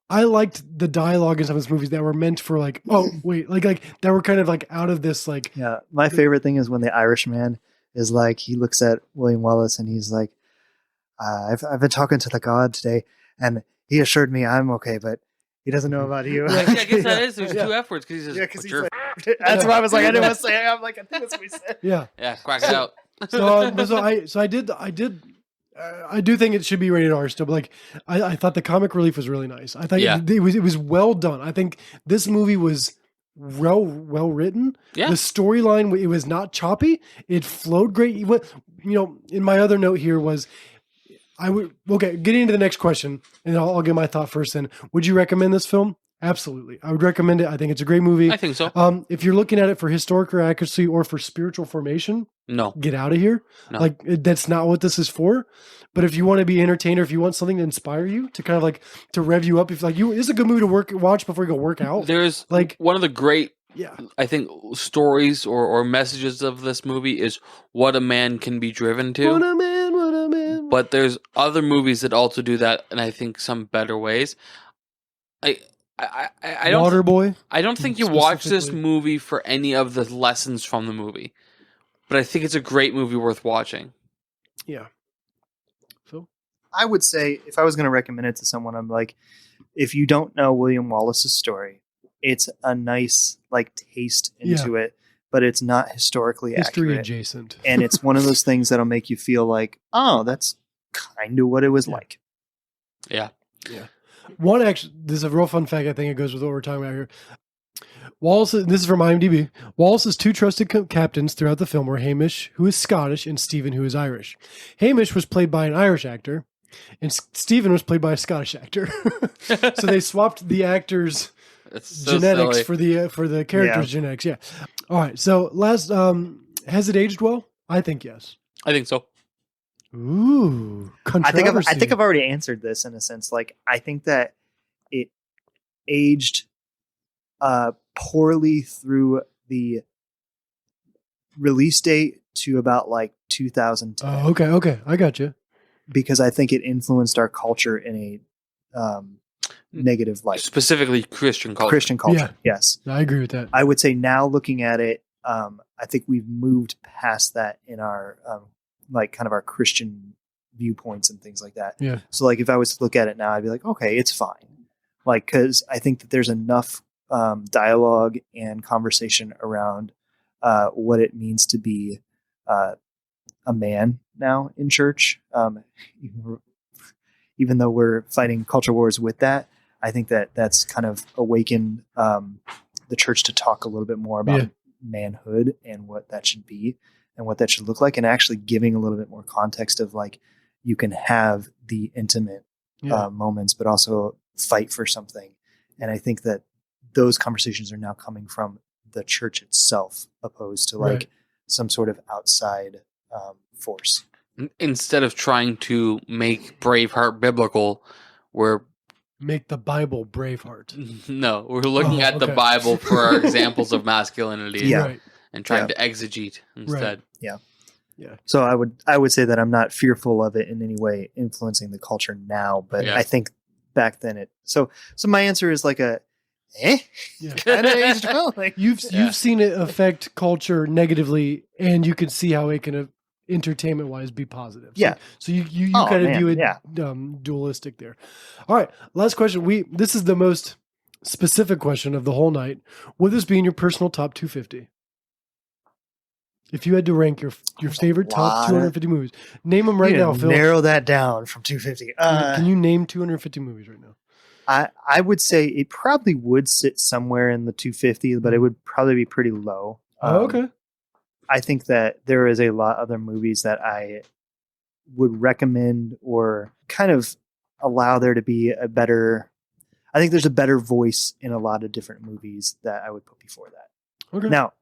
I liked the dialogue in some of these movies that were meant for like, oh wait, like that were kind of like out of this like. Yeah, my favorite thing is when the Irishman is like, he looks at William Wallace and he's like, I've been talking to the God today, and he assured me I'm okay, but he doesn't know about you. Yeah, I guess that is. There's two F words because he says, Yeah, because "But he's you're-" like, that's why I was like, I didn't want to say it. I'm like, I think that's what he said. Yeah. yeah, quack it out. I do think it should be rated R still, but like I thought the comic relief was really nice. I thought Yeah. it was well done. I think this movie was well written. Yeah. The storyline, it was not choppy. It flowed great. In my other note here was, getting into the next question, and I'll give my thought first then. Would you recommend this film? Absolutely. I would recommend it. I think it's a great movie. I think so. If you're looking at it for historical accuracy or for spiritual formation, No. get out of here. No. Like, that's not what this is for. But if you want to be entertained, or if you want something to inspire you, to kind of like to rev you up, if like this is a good movie to watch before you go work out. There's like one of the great, yeah, I think, stories or messages of this movie is what a man can be driven to. What a man. But there's other movies that also do that, and I think some better ways. I don't. Waterboy. I don't think you watch this specifically. movie for any of the lessons from the movie, but I think it's a great movie worth watching. Yeah. Phil? I would say if I was going to recommend it to someone, I'm like, if you don't know William Wallace's story, it's a nice like taste into it, but it's not historically History accurate. adjacent. And it's one of those things that'll make you feel like, oh, that's kind of what it was like. Yeah. Yeah. This is a real fun fact. I think it goes with what we're talking about here. Wallace, this is from IMDb. Wallace's two trusted captains throughout the film were Hamish, who is Scottish, and Stephen, who is Irish. Hamish was played by an Irish actor, and Stephen was played by a Scottish actor. So they swapped the actors' genetics for the characters' genetics. Yeah. All right. So last, has it aged well? I think yes. I think so. Ooh, I think controversy. I've already answered this in a sense. Like, I think that it aged poorly through the release date to about like 2010. Oh, okay. I got you. Because I think it influenced our culture in a negative light. Specifically Christian culture. Christian culture, Yeah. yes. I agree with that. I would say now looking at it, I think we've moved past that in our like kind of our Christian viewpoints and things like that. Yeah. So like if I was to look at it now, I'd be like, okay, it's fine. Like, cause I think that there's enough dialogue and conversation around what it means to be a man now in church. Even though we're fighting culture wars with that, I think that that's kind of awakened the church to talk a little bit more about manhood and what that should be and what that should look like, and actually giving a little bit more context of like, you can have the intimate moments, but also fight for something. And I think that those conversations are now coming from the church itself, opposed to like some sort of outside force. Instead of trying to make Braveheart biblical, we're Make the Bible Braveheart. no, we're looking at the Bible for our examples of masculinity. Yeah. Right. And trying to exegete instead. Yeah. Yeah. So I would say that I'm not fearful of it in any way influencing the culture now, but I think back then so my answer is like a kind of aged well. Like, You've seen it affect culture negatively, and you can see how it can entertainment wise be positive. So you kind of view it dualistic there. All right, last question. This is the most specific question of the whole night. Would this be in your personal top 250? If you had to rank your favorite top 250 movies, name them right now, Phil. Narrow that down from 250. Can you name 250 movies right now? I would say it probably would sit somewhere in the 250, but it would probably be pretty low. Okay. I think that there is a lot of other movies that I would recommend or kind of allow there to be a better. I think there's a better voice in a lot of different movies that I would put before that. Okay. Now,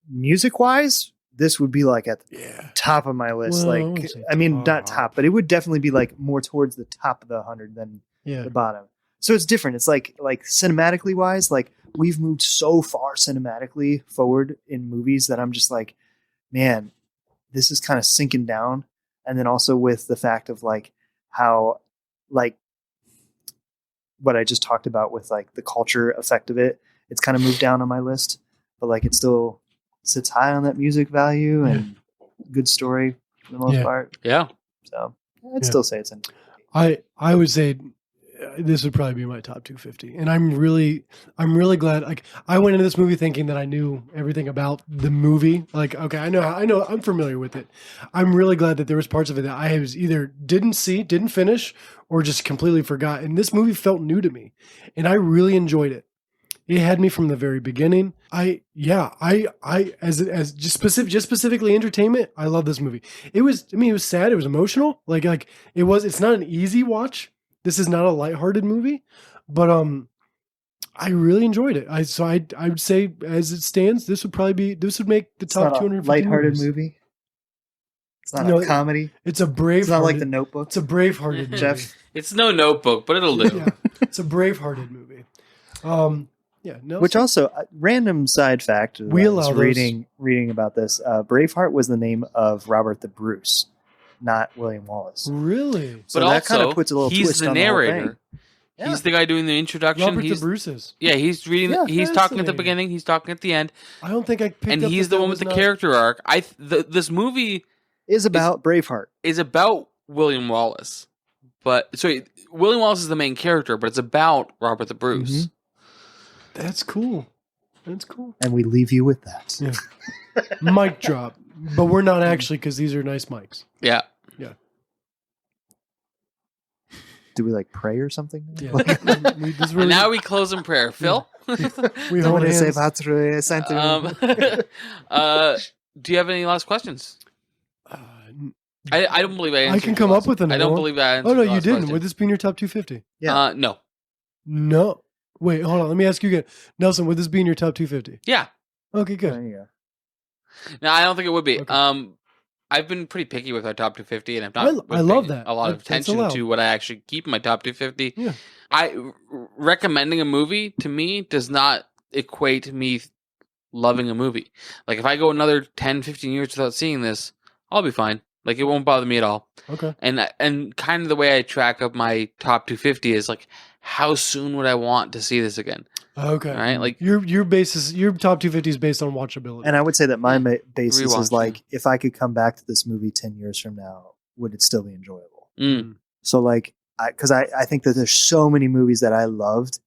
music wise, this would be like at the top of my list. Well, Like, I mean, not top, but it would definitely be like more towards the top of the 100 than the bottom. So it's different. It's like cinematically wise, like we've moved so far cinematically forward in movies that I'm just like, man, this is kind of sinking down. And then also with the fact of like how like what I just talked about with like the culture effect of it, it's kind of moved down on my list, but like it still sits high on that music value and good story for the most part. Yeah. So I'd still say it's in. I would say this would probably be my top 250. And I'm really glad. Like, I went into this movie thinking that I knew everything about the movie. Like, okay, I know, I'm familiar with it. I'm really glad that there was parts of it that I was either didn't finish, or just completely forgot. And this movie felt new to me, and I really enjoyed it. It had me from the very beginning. As just specifically entertainment, I love this movie. It was sad. It was emotional. It's not an easy watch. This is not a lighthearted movie, but I really enjoyed it. I would say, as it stands, this would make the top 250 lighthearted movies. movie. It's not a comedy. It's a brave. It's not like The Notebook. It's a brave-hearted movie. Jeff. It's no Notebook, but it'll do. Yeah, it's a brave-hearted movie. No. Which also, random side fact. We allow reading about this. Braveheart was the name of Robert the Bruce, not William Wallace. Really? So But that also, kind of puts a little he's twist the on the whole thing. narrator. Yeah. He's the guy doing the introduction. Robert he's the Bruce's. Yeah, he's reading. Yeah, he's talking at the fascinating. beginning. He's talking at the end, I don't think I picked and up he's that the one was with the not- character arc. This movie Is about Braveheart. is about William Wallace, but William Wallace is the main character, but it's about Robert the Bruce. Mhm. That's cool. That's cool. And we leave you with that. Yeah. Mic drop. But we're not actually, because these are nice mics. Yeah. Yeah. Do we pray or something? Yeah. And now we close in prayer. Phil? we hold hands. Do you have any last questions? I don't believe I answered I can your come last- up with another I don't one. believe I answered Oh, no, your you last didn't. question. Would this be in your top 250? Yeah. No. No. Wait, hold on. Let me ask you again. Nelson, would this be in your top 250? Yeah. Okay, good. There you go. No, I don't think it would be. Okay. I've been pretty picky with our top 250, and I've I not. love paying that. A lot of That's attention allowed. to what I actually keep in my top 250. Yeah. Recommending a movie to me does not equate me loving a movie. Like if I go another 10, 15 years without seeing this, I'll be fine. Like it won't bother me at all. Okay. And kind of the way I track up my top 250 is like, how soon would I want to see this again? Okay. Right? Like your top 250 is based on watchability. And I would say that my basis is Rewatching. if I could come back to this movie 10 years from now, would it still be enjoyable? mm, So because I think that there's so many movies that I loved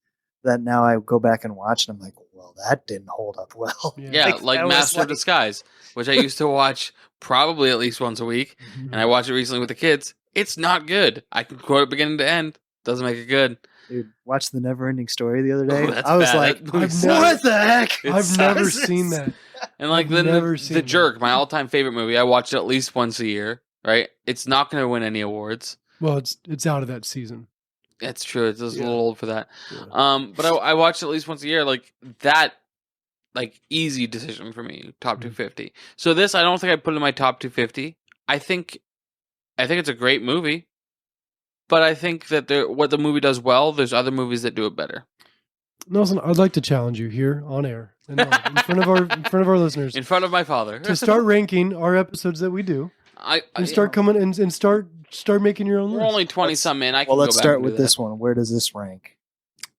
that now I go back and watch and I'm like, well, that didn't hold up well. yeah, like that was Master of Disguise, which I used to watch probably at least once a week, and I watched it recently with the kids. It's not good. I can quote it beginning to end. Doesn't make it good. Dude, watched The Neverending Story the other day. Oh, that's I was bad. like, That movie I've sucks. what the heck? It I've never sucks. seen that. And like I've then never the seen that. Jerk, my all-time favorite movie. I watch it at least once a year. Right? It's not going to win any awards. Well, it's out of that season. That's true. It's just Yeah. a little old for that. Yeah. But I watch it at least once a year. Like that, like easy decision for me. Top Mm. 250. So this, I don't think I put in my top 250. I think it's a great movie, but I think that what the movie does well, there's other movies that do it better. Nelson, I'd like to challenge you here on air and in front of our listeners In front of my father. to start ranking our episodes that we do I and start coming and start making your own We're list. only 20 some in. I can Well, go let's back start and with do this that. one. Where does this rank?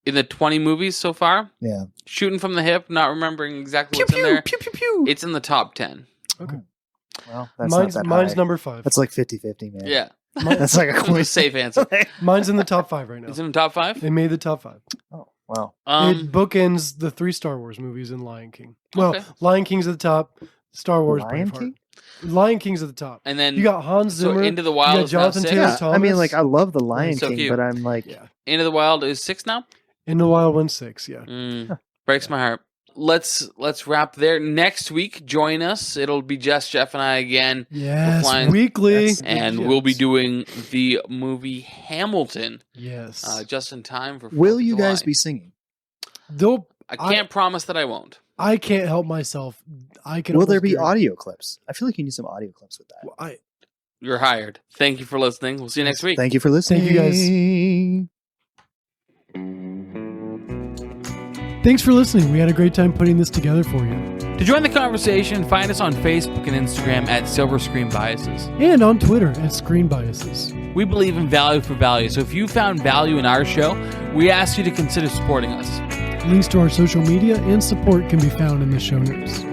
In the 20 movies so far, Yeah. shooting from the hip, not remembering exactly Pew what's in pew there. pew pew pew. It's in the top 10. Okay. Well, that's Mine's not that mine's high. number 5. That's like 50-50, man. Yeah. That's like a That's a coin. safe answer. Mine's in the top 5 right now. It's in the top 5? They made the top 5. Oh, wow. It bookends the 3 Star Wars movies and Lion King. Well, Okay. Lion King's at the top. Star Wars. Lion Braveheart. King? Lion King's at the top. And then You got Hans so Zimmer. Into the Wild you got is now Jonathan 6. Taylor Yeah, Thomas. I mean, I love The Lion So King, cute. but I'm like, Yeah. Into the Wild is 6 now? In the Wild went 6. Yeah. Breaks my heart. Let's wrap there. Next week, join us. It'll be just Jeff and I again. Yes. flying- Weekly. That's- And Yes. we'll be doing the movie Hamilton Yes. just in time for 4th will of you guys July. be singing? Though I can't promise that I won't. I can't help myself. I can. Will there almost be guarantee- audio clips? I feel like you need some audio clips with that. I, You're hired. Thank you for listening. We'll see you next week. Thank you for listening. Thank you, guys. Thanks for listening. We had a great time putting this together for you. To join the conversation, find us on Facebook and Instagram at Silver Screen Biases. And on Twitter at Screen Biases. We believe in value for value, so if you found value in our show, we ask you to consider supporting us. Links to our social media and support can be found in the show notes.